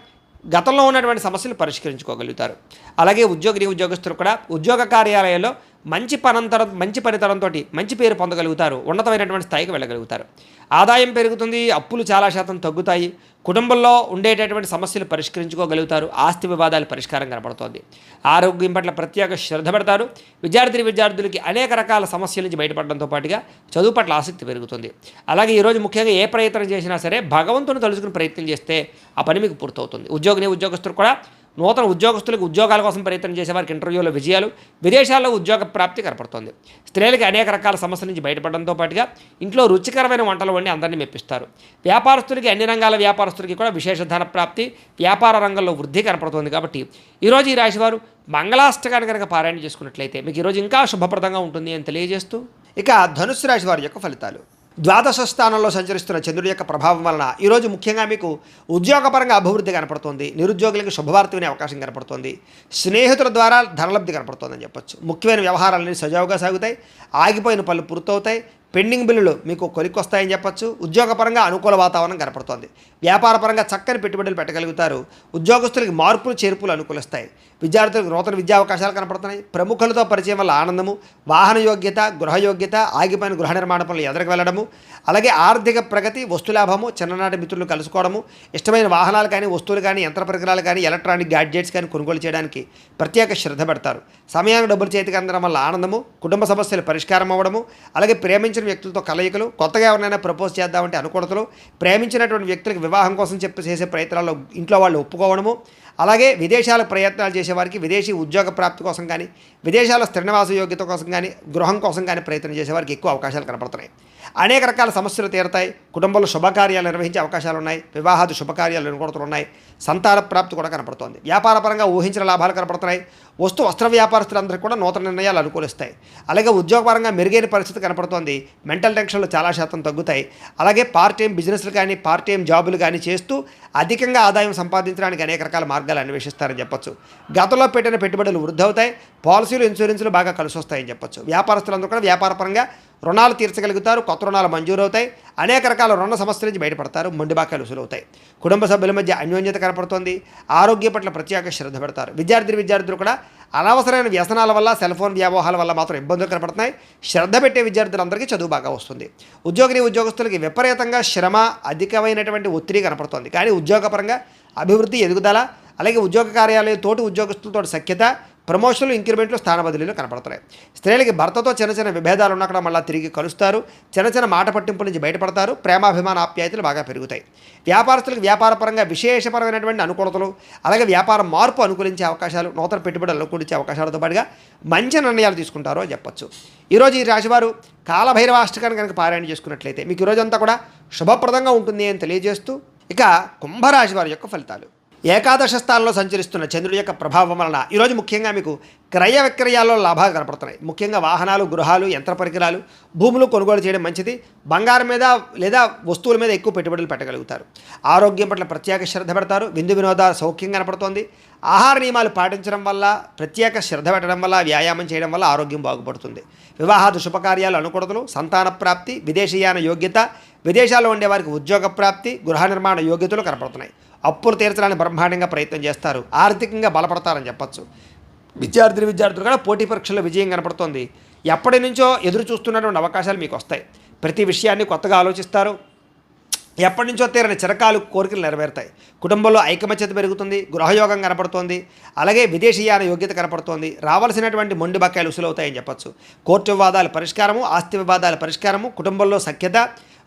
గతంలో ఉన్నటువంటి సమస్యలు పరిష్కరించుకోగలుగుతారు. అలాగే ఉద్యోగస్తులు కూడా ఉద్యోగ కార్యాలయాల్లో మంచి పనితనంతో మంచి పేరు పొందగలుగుతారు, ఉన్నతమైనటువంటి స్థాయికి వెళ్ళగలుగుతారు. ఆదాయం పెరుగుతుంది, అప్పులు చాలా శాతం తగ్గుతాయి, కుటుంబంలో ఉండేటటువంటి సమస్యలు పరిష్కరించుకోగలుగుతారు, ఆస్తి వివాదాలు పరిష్కారం కనపడుతోంది. ఆరోగ్యం పట్ల ప్రత్యేక శ్రద్ధ పెడతారు. విద్యార్థులకి అనేక రకాల సమస్యల నుంచి బయటపడడంతో పాటుగా చదువు పట్ల ఆసక్తి పెరుగుతుంది. అలాగే ఈరోజు ముఖ్యంగా ఏ ప్రయత్నం చేసినా సరే భగవంతుని తలుచుకుని ప్రయత్నం చేస్తే ఆ పని మీకు పూర్తవుతుంది. ఉద్యోగస్తులు కూడా నూతన ఉద్యోగస్తులకు ఉద్యోగాల కోసం ప్రయత్నం చేసేవారికి ఇంటర్వ్యూలో విజయాలు, విదేశాల్లో ఉద్యోగ ప్రాప్తి కనపడుతోంది. స్త్రీలకి అనేక రకాల సమస్యల నుంచి బయటపడడంతో పాటుగా ఇంట్లో రుచికరమైన వంటలు వండి అందరినీ మెప్పిస్తారు. వ్యాపారస్తులకి అన్ని రంగాల వ్యాపారస్తులకి కూడా విశేష ధన ప్రాప్తి, వ్యాపార రంగంలో వృద్ధి కనపడుతోంది. కాబట్టి ఈరోజు ఈ రాశివారు మంగళాష్టకాన్ని కనుక పారాయణ చేసుకున్నట్లయితే మీకు ఈరోజు ఇంకా శుభప్రదంగా ఉంటుంది అని తెలియజేస్తూ ఇక ధనుస్సు రాశి వారి యొక్క ఫలితాలు. ద్వాదశ స్థానంలో సంచరిస్తున్న చంద్రుడి యొక్క ప్రభావం వలన ఈరోజు ముఖ్యంగా మీకు ఉద్యోగపరంగా అభివృద్ధి కనపడుతుంది. నిరుద్యోగులకు శుభవార్త వినే అవకాశం కనపడుతుంది. స్నేహితుల ద్వారా ధనలబ్ధి కనపడుతుందని చెప్పొచ్చు. ముఖ్యమైన వ్యవహారాలన్నీ సజావుగా సాగుతాయి. ఆగిపోయిన పనులు పూర్తవుతాయి. పెండింగ్ బిల్లులు మీకు కొలిక్కొస్తాయని చెప్పొచ్చు. ఉద్యోగపరంగా అనుకూల వాతావరణం కనపడుతోంది. వ్యాపారపరంగా చక్కని పెట్టుబడులు పెట్టగలుగుతారు. ఉద్యోగస్తులకి మార్పులు చేర్పులు అనుకూలిస్తాయి. విద్యార్థులకు నూతన విద్యా అవకాశాలు కనపడుతున్నాయి. ప్రముఖులతో పరిచయం వల్ల ఆనందము, వాహన యోగ్యత, గృహ యోగ్యత, ఆగిపోయిన గృహ నిర్మాణ పనులు ఎదురుకు వెళ్ళడము, అలాగే ఆర్థిక ప్రగతి, వస్తులాభము, చిన్ననాటి మిత్రులు కలుసుకోవడము, ఇష్టమైన వాహనాలు కానీ, వస్తువులు కానీ, యంత్ర పరికరాలు కానీ, ఎలక్ట్రానిక్ గ్యాడ్జెట్స్ కానీ కొనుగోలు చేయడానికి ప్రత్యేక శ్రద్ధ పెడతారు. సమయానికి డబ్బులు చేతికి అందడం వల్ల ఆనందము, కుటుంబ సమస్యలు పరిష్కారం అవ్వడము, అలాగే ప్రేమించిన వ్యక్తులతో కలయికలు, కొత్తగా ఎవరినైనా ప్రపోజ్ చేద్దామంటే అనుకూలతలు, ప్రేమించినటువంటి వ్యక్తులకు వివాహం కోసం చేసే ప్రయత్నాల్లో ఇంట్లో వాళ్ళు ఒప్పుకోవడము, అలాగే విదేశాల ప్రయత్నాలు చేసేవారికి విదేశీ ఉద్యోగ ప్రాప్తి కోసం కానీ, విదేశాల స్థిర నివాస యోగ్యత కోసం కానీ, గృహం కోసం కానీ ప్రయత్నం చేసేవారికి ఎక్కువ అవకాశాలు కనపడుతున్నాయి. అనేక రకాల సమస్యలు తీరుతాయి. కుటుంబంలో శుభకార్యాలు నిర్వహించే అవకాశాలు ఉన్నాయి. వివాహాది శుభకార్యాలు అనుకూలతలు ఉన్నాయి. సంతాన ప్రాప్తి కూడా కనపడుతోంది. వ్యాపారపరంగా ఊహించిన లాభాలు కనపడుతున్నాయి. వస్త్ర వ్యాపారస్తులందరికీ కూడా నూతన నిర్ణయాలు అనుకూలిస్తాయి. అలాగే ఉద్యోగపరంగా మెరుగైన పరిస్థితి కనపడుతోంది. మెంటల్ టెన్షన్లు చాలా శాతం తగ్గుతాయి. అలాగే పార్ట్ టైం బిజినెస్లు కానీ, పార్ట్ టైం జాబులు కానీ చేస్తూ అధికంగా ఆదాయం సంపాదించడానికి అనేక రకాల మార్గాలు అన్వేషిస్తారని చెప్పొచ్చు. గతంలో పెట్టిన పెట్టుబడులు వృద్ధి అవుతాయి. పాలసీలు, ఇన్సూరెన్సులు బాగా కలిసి వస్తాయని చెప్పొచ్చు. వ్యాపారస్తులందరూ కూడా వ్యాపారపరంగా రుణాలు తీర్చగలుగుతారు. కొత్త రుణాలు మంజూరు అవుతాయి. అనేక రకాల రుణ సమస్యల నుంచి బయటపడతారు. మొండి బాకాలు వసూలవుతాయి. కుటుంబ సభ్యుల మధ్య అన్యోన్యత కనపడుతోంది. ఆరోగ్య పట్ల ప్రత్యేక శ్రద్ధ పెడతారు. విద్యార్థులు కూడా అనవసరమైన వ్యసనాల వల్ల, సెల్ ఫోన్ వ్యామోహాల వల్ల మాత్రం ఇబ్బందులు కనపడుతున్నాయి. శ్రద్ధ పెట్టే విద్యార్థులందరికీ చదువు బాగా వస్తుంది. ఉద్యోగస్తులకి విపరీతంగా శ్రమ, అధికమైనటువంటి ఒత్తిడి కనపడుతోంది. కానీ ఉద్యోగపరంగా అభివృద్ధి, ఎదుగుదల, అలాగే ఉద్యోగ కార్యాలయం తోటి ఉద్యోగస్తులతో సఖ్యత, ప్రమోషన్లు, ఇంక్రిమెంట్లు, స్థాన బదిలీలు కనపడుతున్నాయి. స్త్రీలకి భర్తతో చిన్న విభేదాలు ఉన్నా కూడా మళ్ళీ తిరిగి కలుస్తారు. చిన్న మాట పట్టింపుల నుంచి బయటపడతారు. ప్రేమాభిమాన ఆప్యాయతలు బాగా పెరుగుతాయి. వ్యాపారస్తులకు వ్యాపారపరంగా విశేషపరమైనటువంటి అనుకూలతలు, అలాగే వ్యాపార మార్పు అనుకూలించే అవకాశాలు, నూతన పెట్టుబడులు అనుకూలించే అవకాశాలతో పాటుగా మంచి నిర్ణయాలు తీసుకుంటారు అని చెప్పొచ్చు. ఈరోజు ఈ రాశివారు కాలభైరవాష్టకాన్ని కనుక పారాయణ చేసుకున్నట్లయితే మీకు ఈరోజంతా కూడా శుభప్రదంగా ఉంటుంది అని తెలియజేస్తూ ఇక కుంభరాశి వారి యొక్క ఫలితాలు. ఏకాదశ స్థానంలో సంచరిస్తున్న చంద్రుడి యొక్క ప్రభావం వలన ఈరోజు ముఖ్యంగా మీకు క్రయ విక్రయాల్లో లాభాలు కనపడుతున్నాయి. ముఖ్యంగా వాహనాలు, గృహాలు, యంత్ర పరికరాలు, భూములు కొనుగోలు చేయడం మంచిది. బంగారం మీద లేదా వస్తువుల మీద ఎక్కువ పెట్టుబడులు పెట్టగలుగుతారు. ఆరోగ్యం పట్ల ప్రత్యేక శ్రద్ధ పెడతారు. విందు వినోదాలు సౌఖ్యం కనపడుతోంది. ఆహార నియమాలు పాటించడం వల్ల, ప్రత్యేక శ్రద్ధ పెట్టడం వల్ల, వ్యాయామం చేయడం వల్ల ఆరోగ్యం బాగుపడుతుంది. వివాహాది శుభకార్యాలు అనుకూలతలు, సంతాన ప్రాప్తి, విదేశీయాన యోగ్యత, విదేశాల్లో ఉండేవారికి ఉద్యోగ ప్రాప్తి, గృహ నిర్మాణ యోగ్యతలు కనపడుతున్నాయి. అప్పులు తీర్చడానికి బ్రహ్మాండంగా ప్రయత్నం చేస్తారు. ఆర్థికంగా బలపడతారని చెప్పచ్చు. విద్యార్థులు కూడా పోటీ పరీక్షల్లో విజయం కనపడుతోంది. ఎప్పటి నుంచో ఎదురు చూస్తున్నటువంటి అవకాశాలు మీకు వస్తాయి. ప్రతి విషయాన్ని కొత్తగా ఆలోచిస్తారు. ఎప్పటి నుంచో తీరని చిరకాలు కోరికలు నెరవేరుతాయి. కుటుంబంలో ఐకమత్యత పెరుగుతుంది. గృహయోగం కనపడుతోంది. అలాగే విదేశీయాన యోగ్యత కనపడుతోంది. రావాల్సినటువంటి మొండి బకాయిలు ఉసులవుతాయని చెప్పచ్చు. కోర్టు వివాదాల పరిష్కారము, ఆస్తి వివాదాల పరిష్కారము, కుటుంబంలో సఖ్యత,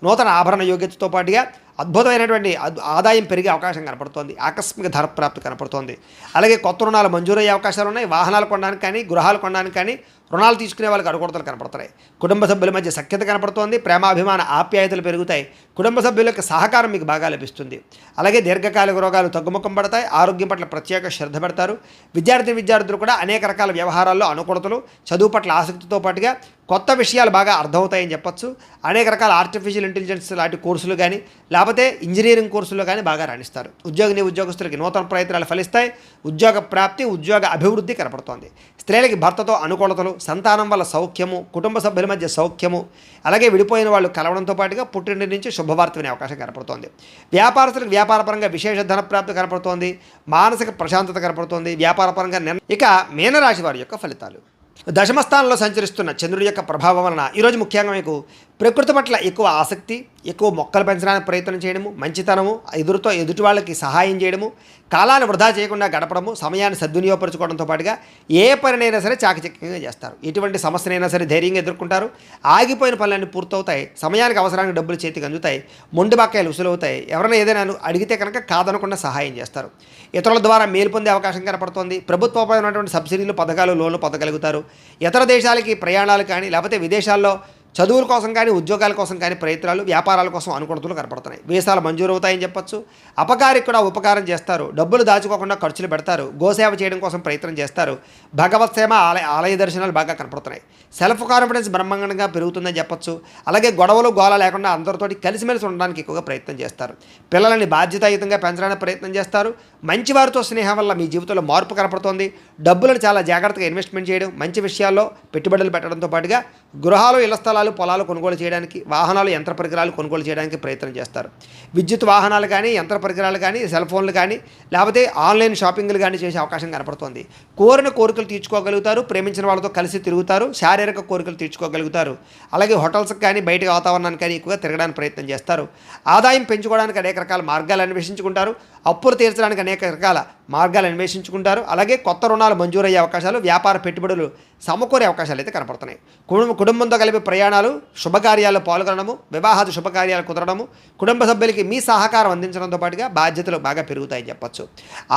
నూతన ఆభరణ యోగ్యతతో పాటుగా అద్భుతమైనటువంటి ఆదాయం పెరిగే అవకాశం కనపడుతోంది. ఆకస్మిక ధర ప్రాప్తి కనపడుతోంది. అలాగే కొత్త రుణాలు మంజూరయ్యే అవకాశాలు ఉన్నాయి. వాహనాలు కొనడానికి కానీ, గృహాలు కొనడానికి కానీ, రుణాలు తీసుకునే వాళ్ళకి అనుకూలతలు కనపడుతున్నాయి. కుటుంబ సభ్యుల మధ్య సఖ్యత కనపడుతోంది. ప్రేమాభిమాన ఆప్యాయతలు పెరుగుతాయి. కుటుంబ సభ్యుల యొక్క సహకారం మీకు బాగా లభిస్తుంది. అలాగే దీర్ఘకాలిక రోగాలు తగ్గుముఖం పడతాయి. ఆరోగ్యం పట్ల ప్రత్యేక శ్రద్ధ పెడతారు. విద్యార్థులు కూడా అనేక రకాల వ్యవహారాల్లో అనుకూలతలు, చదువు పట్ల ఆసక్తితో పాటుగా కొత్త విషయాలు బాగా అర్థమవుతాయని చెప్పచ్చు. అనేక రకాల ఆర్టిఫిషియల్ ఇంటెలిజెన్స్ లాంటి కోర్సులు కానీ, లేకపోతే ఇంజనీరింగ్ కోర్సుల్లో కానీ బాగా రాణిస్తారు. ఉద్యోగస్తులకి నూతన ప్రయత్నాలు ఫలిస్తాయి. ఉద్యోగ ప్రాప్తి, ఉద్యోగ అభివృద్ధి కనపడుతోంది. స్త్రీలకి భర్తతో అనుకూలతలు, సంతానం వల్ల సౌఖ్యము, కుటుంబ సభ్యుల మధ్య సౌఖ్యము, అలాగే విడిపోయిన వాళ్ళు కలవడంతో పాటుగా పుట్టింటి నుంచి శుభవార్త వినే అవకాశం కనపడుతోంది. వ్యాపారస్తులకు వ్యాపారపరంగా విశేష ధన ప్రాప్తి కనపడుతోంది. మానసిక ప్రశాంతత కనపడుతోంది వ్యాపారపరంగా. ఇక మీనరాశి వారి యొక్క ఫలితాలు. దశమస్థానంలో సంచరిస్తున్న చంద్రుడి యొక్క ప్రభావం వలన ఈరోజు ముఖ్యంగా మీకు ప్రకృతి పట్ల ఎక్కువ ఆసక్తి, ఎక్కువ మొక్కలు పెంచడానికి ప్రయత్నం చేయడము, మంచితనము, ఎదుటి వాళ్ళకి సహాయం చేయడము, కాలాన్ని వృధా చేయకుండా గడపడము, సమయాన్ని సద్వినియోగపరచుకోవడంతో పాటుగా ఏ పనినైనా సరే చాకచక్యంగా చేస్తారు. ఎటువంటి సమస్యనైనా సరే ధైర్యంగా ఎదుర్కొంటారు. ఆగిపోయిన పనులన్నీ పూర్తవుతాయి. సమయానికి అవసరానికి డబ్బులు చేతికి అందుతాయి. మొండి బకాయిలు ఉసులవుతాయి. ఎవరైనా ఏదైనా అడిగితే కనుక కాదనకుండా సహాయం చేస్తారు. ఇతరుల ద్వారా మేలు పొందే అవకాశం కనపడుతోంది. ప్రభుత్వమైనటువంటి సబ్సిడీలు, పథకాలు, లోన్లు పొందగలుగుతారు. ఇతర దేశాలకి ప్రయాణాలు కానీ లేకపోతే విదేశాల్లో చదువుల కోసం కానీ ఉద్యోగాల కోసం కానీ ప్రయత్నాలు, వ్యాపారాల కోసం అనుకూలతలు కనపడుతున్నాయి. వీసాలు మంజూరు అవుతాయని చెప్పొచ్చు. అపకారికి కూడా ఉపకారం చేస్తారు. డబ్బులు దాచుకోకుండా ఖర్చులు పెడతారు. గోసేవ చేయడం కోసం ప్రయత్నం చేస్తారు. భగవత్ సేవ, ఆలయ దర్శనాలు బాగా కనపడుతున్నాయి. సెల్ఫ్ కాన్ఫిడెన్స్ బ్రహ్మాండంగా పెరుగుతుందని చెప్పొచ్చు. అలాగే గొడవలు గోల లేకుండా అందరితోటి కలిసిమెలిసి ఉండడానికి ఎక్కువగా ప్రయత్నం చేస్తారు. పిల్లలని బాధ్యతాయుతంగా పెంచడానికి ప్రయత్నం చేస్తారు. మంచివారితో స్నేహం వల్ల మీ జీవితంలో మార్పు కనపడుతోంది. డబ్బులను చాలా జాగ్రత్తగా ఇన్వెస్ట్మెంట్ చేయడం, మంచి విషయాల్లో పెట్టుబడులు పెట్టడంతో పాటుగా గృహాలు, ఇళ్ల స్థలాలు, పొలాలు కొనుగోలు చేయడానికి, వాహనాలు, యంత్ర పరికరాలు కొనుగోలు చేయడానికి ప్రయత్నం చేస్తారు. విద్యుత్ వాహనాలు కానీ, యంత్ర పరికరాలు కానీ, సెల్ ఫోన్లు కానీ, లేకపోతే ఆన్లైన్ షాపింగ్లు కానీ చేసే అవకాశం కనపడుతోంది. కోరిన కోరికలు తీర్చుకోగలుగుతారు. ప్రేమించిన వాళ్ళతో కలిసి తిరుగుతారు. శారీరక కోరికలు తీర్చుకోగలుగుతారు. అలాగే హోటల్స్కి కానీ, బయట వాతావరణానికి కానీ ఎక్కువగా తిరగడానికి ప్రయత్నం చేస్తారు. ఆదాయం పెంచుకోవడానికి అనేక రకాల మార్గాలు అన్వేషించుకుంటారు. అప్పులు తీర్చడానికి అనేక రకాల మార్గాలు అన్వేషించుకుంటారు. అలాగే కొత్త రుణాలు మంజూరయ్యే అవకాశాలు, వ్యాపార పెట్టుబడులు సమకూరే అవకాశాలు అయితే కనపడుతున్నాయి. కుటుంబంతో కలిపి ప్రయాణాలు, శుభకార్యాల్లో పాల్గొనడము, వివాహాది శుభకార్యాలు కుదరడము, కుటుంబ సభ్యులకి మీ సహకారం అందించడంతో పాటుగా బాధ్యతలు బాగా పెరుగుతాయని చెప్పొచ్చు.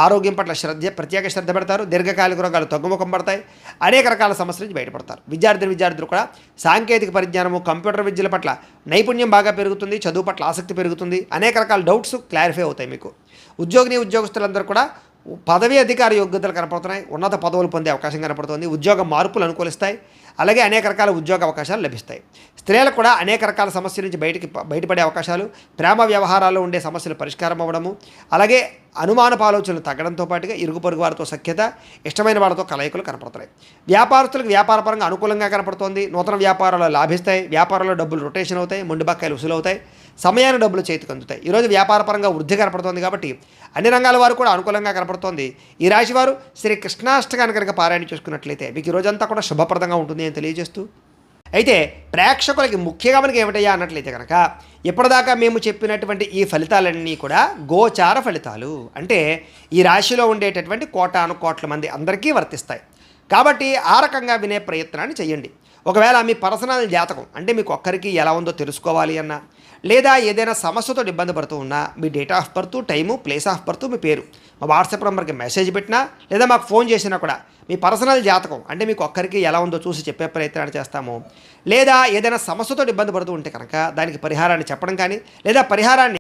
ఆరోగ్యం పట్ల ప్రత్యేక శ్రద్ధ పెడతారు. దీర్ఘకాలిక రోగాలు తగ్గుముఖం పడతాయి. అనేక రకాల సమస్యల నుంచి బయటపడతారు. విద్యార్థులు కూడా సాంకేతిక పరిజ్ఞానము, కంప్యూటర్ విద్యల పట్ల నైపుణ్యం బాగా పెరుగుతుంది. చదువు పట్ల ఆసక్తి పెరుగుతుంది. అనేక రకాల డౌట్స్ క్లారిఫై అవుతాయి మీకు. ఉద్యోగస్తులందరూ కూడా పదవి అధికార యోగ్యతలు కనపడుతున్నాయి. ఉన్నత పదవులు పొందే అవకాశం కనపడుతుంది. ఉద్యోగ మార్పులు అనుకూలిస్తాయి. అలాగే అనేక రకాల ఉద్యోగ అవకాశాలు లభిస్తాయి. స్త్రీలకు కూడా అనేక రకాల సమస్యల నుంచి బయటపడే అవకాశాలు, ప్రేమ వ్యవహారాల్లో ఉండే సమస్యలు పరిష్కారం అవ్వడము, అలాగే అనుమానపు ఆలోచనలు తగ్గడంతో పాటుగా ఇరుగు పొరుగు వారితో సఖ్యత, ఇష్టమైన వాళ్ళతో కలయికలు కనపడుతున్నాయి. వ్యాపారస్తులకు వ్యాపారపరంగా అనుకూలంగా కనపడుతోంది. నూతన వ్యాపారాలు లాభిస్తాయి. వ్యాపారంలో డబ్బులు రొటేషన్ అవుతాయి. మొండి బకాయిలు వసూలవుతాయి. సమయాన్ని డబ్బులు చేతికి అందుతాయి. ఈరోజు వ్యాపారపరంగా వృద్ధి కనపడుతోంది కాబట్టి అన్ని రంగాల వారు కూడా అనుకూలంగా కనపడుతోంది. ఈ రాశి వారు శ్రీ కృష్ణాష్టకాన్ని కనుక పారాయణ చేసుకున్నట్లయితే మీకు ఈ రోజంతా కూడా శుభప్రదంగా ఉంటుంది అని తెలియజేస్తూ, అయితే ప్రేక్షకులకి ముఖ్యంగా మనకి ఏమిటయ్యా అన్నట్లయితే కనుక ఇప్పటిదాకా మేము చెప్పినటువంటి ఈ ఫలితాలన్నీ కూడా గోచార ఫలితాలు. అంటే ఈ రాశిలో ఉండేటటువంటి కోట్ల మంది అందరికీ వర్తిస్తాయి. కాబట్టి ఆ రకంగా వినే ప్రయత్నాన్ని చేయండి. ఒకవేళ మీ పర్సనల్ జాతకం అంటే మీకు ఒక్కరికి ఎలా ఉందో తెలుసుకోవాలి అన్నా, లేదా ఏదైనా సమస్యతో ఇబ్బంది పడుతూ ఉన్నా మీ date of birth, time, place of birth, మీ పేరు మా వాట్సాప్ నెంబర్కి మెసేజ్ పెట్టినా లేదా మాకు ఫోన్ చేసినా కూడా మీ పర్సనల్ జాతకం అంటే మీకు ఒక్కరికి ఎలా ఉందో చూసి చెప్పే ప్రయత్నాన్ని చేస్తాము. లేదా ఏదైనా సమస్యతో ఇబ్బంది పడుతూ ఉంటే కనుక దానికి పరిహారాన్ని చెప్పడం కానీ, లేదా పరిహారాన్ని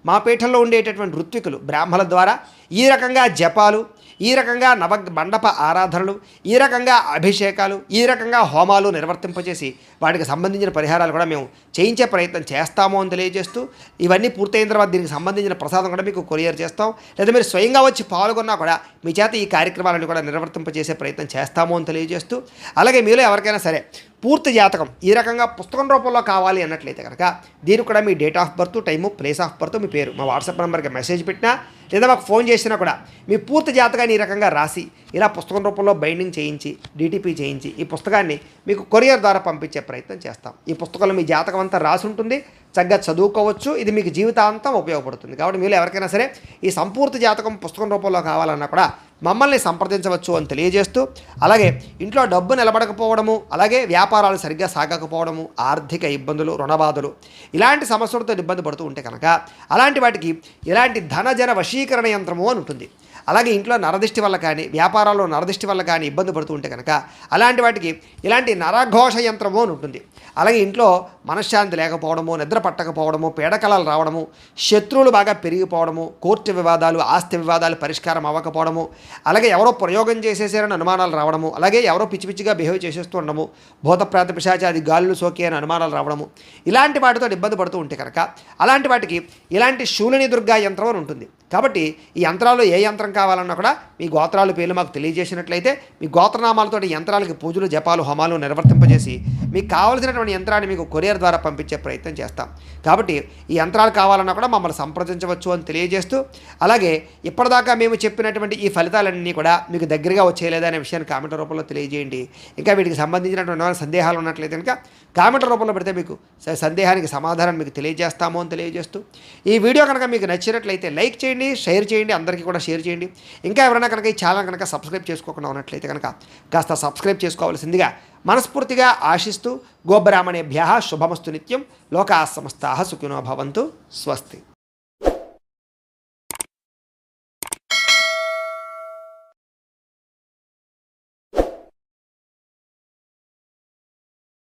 మా పీఠంలో ఉండేటటువంటి ఋత్వికులు, బ్రాహ్మణుల ద్వారా ఈ రకంగా జపాలు, ఈ రకంగా మండప ఆరాధనలు, ఈ రకంగా అభిషేకాలు, ఈ రకంగా హోమాలు నిర్వర్తింపజేసి వాటికి సంబంధించిన పరిహారాలు కూడా మేము చేయించే ప్రయత్నం చేస్తాము అని తెలియజేస్తూ, ఇవన్నీ పూర్తయిన తర్వాత దీనికి సంబంధించిన ప్రసాదం కూడా మీకు కొరియర్ చేస్తాం. లేదా మీరు స్వయంగా వచ్చి పాల్గొన్నా కూడా మీ చేత ఈ కార్యక్రమాలను కూడా నిర్వర్తింపజేసే ప్రయత్నం చేస్తాము అని తెలియజేస్తూ, అలాగే మీలో ఎవరికైనా సరే పూర్తి జాతకం ఈ రకంగా పుస్తకం రూపంలో కావాలి అన్నట్లయితే కనుక దీనికి కూడా మీ date of birth, time, place of birth, మీ పేరు మా వాట్సాప్ నెంబర్కి మెసేజ్ పెట్టినా లేదా మాకు ఫోన్ చేసినా కూడా మీ పూర్తి జాతకాన్ని ఈ రకంగా రాసి ఇలా పుస్తకం రూపంలో బైండింగ్ చేయించి, DTP చేయించి ఈ పుస్తకాన్ని మీకు కొరియర్ ద్వారా పంపించే ప్రయత్నం చేస్తాం. ఈ పుస్తకంలో మీ జాతకం అంతా రాసి ఉంటుంది. చక్కగా చదువుకోవచ్చు. ఇది మీకు జీవితాంతం ఉపయోగపడుతుంది. కాబట్టి మీరు ఎవరికైనా సరే ఈ సంపూర్తి జాతకం పుస్తకం రూపంలో కావాలన్నా కూడా మమ్మల్ని సంప్రదించవచ్చు అని తెలియజేస్తూ, అలాగే ఇంట్లో డబ్బు నిలబడకపోవడము, అలాగే వ్యాపారాలు సరిగ్గా సాగకపోవడము, ఆర్థిక ఇబ్బందులు, రుణబాధలు ఇలాంటి సమస్యలతో ఇబ్బంది పడుతూ ఉంటే కనుక అలాంటి వాటికి ఇలాంటి ధనజన వశీకరణ యంత్రము అని ఉంటుంది. అలాగే ఇంట్లో నరదిష్టి వల్ల కానీ, వ్యాపారాల్లో నరదిష్టి వల్ల కానీ ఇబ్బంది పడుతూ ఉంటే కనుక అలాంటి వాటికి ఇలాంటి నరఘోష యంత్రము అని ఉంటుంది. అలాగే ఇంట్లో మనశ్శాంతి లేకపోవడము, నిద్ర పట్టకపోవడము, పీడకలలు రావడము, శత్రువులు బాగా పెరిగిపోవడము, కోర్టు వివాదాలు, ఆస్తి వివాదాలు పరిష్కారం అవ్వకపోవడము, అలాగే ఎవరో ప్రయోగం చేసేసారని అనుమానాలు రావడము, అలాగే ఎవరో పిచ్చి పిచ్చిగా బిహేవ్ చేసేస్తూ ఉండడము, భూతప్రాత పిశాచాది గాలులు సోకి అని అనుమానాలు రావడము, ఇలాంటి వాటితో ఇబ్బంది పడుతూ ఉంటే కనుక అలాంటి వాటికి ఇలాంటి శూలిని దుర్గా యంత్రం అని ఉంటుంది. కాబట్టి ఈ యంత్రాల్లో ఏ యంత్రం కావాలన్నా కూడా మీ గోత్రాల పేర్లు మాకు తెలియజేసినట్లయితే మీ గోత్రనామాలతో యంత్రాలకి పూజలు జపాలు హోమాలు నిర్వర్తింపజేసి మీకు కావలసినటువంటి యంత్రాన్ని మీకు కొరియర్ ద్వారా పంపించే ప్రయత్నం చేస్తాం. కాబట్టి ఈ యంత్రాలు కావాలన్నా కూడా మమ్మల్ని సంప్రదించవచ్చు అని తెలియజేస్తూ, అలాగే ఇప్పటిదాకా మేము చెప్పినటువంటి ఈ ఫలితాలన్నీ కూడా మీకు దగ్గరగా వచ్చేయలేదా అనే విషయాన్ని కామెంట్ రూపంలో తెలియజేయండి. ఇంకా వీటికి సంబంధించినటువంటి సందేహాలు ఉన్నట్లయితే కనుక కామెంట్ రూపంలో పెడితే మీకు సందేహానికి సమాధానం మీకు తెలియజేస్తాము అని తెలియజేస్తూ, ఈ వీడియో కనుక మీకు నచ్చినట్లయితే లైక్ చేయండి, షేర్ చేయండి, అందరికీ కూడా షేర్ చేయండి. ఇంకా ఎవరైనా కనుక ఈ ఛానల్ కనుక సబ్స్క్రైబ్ చేసుకోకుండా ఉన్నట్లయితే కనుక కాస్త సబ్స్క్రైబ్ చేసుకోవాల్సిందిగా మనస్ఫూర్తిగా ఆశిస్తూ, గోబ్రాహ్మణేభ్యः శుభమస్తు నిత్యం, లోకాः సమస్తాः సుఖినో భవంతు. స్వస్తి.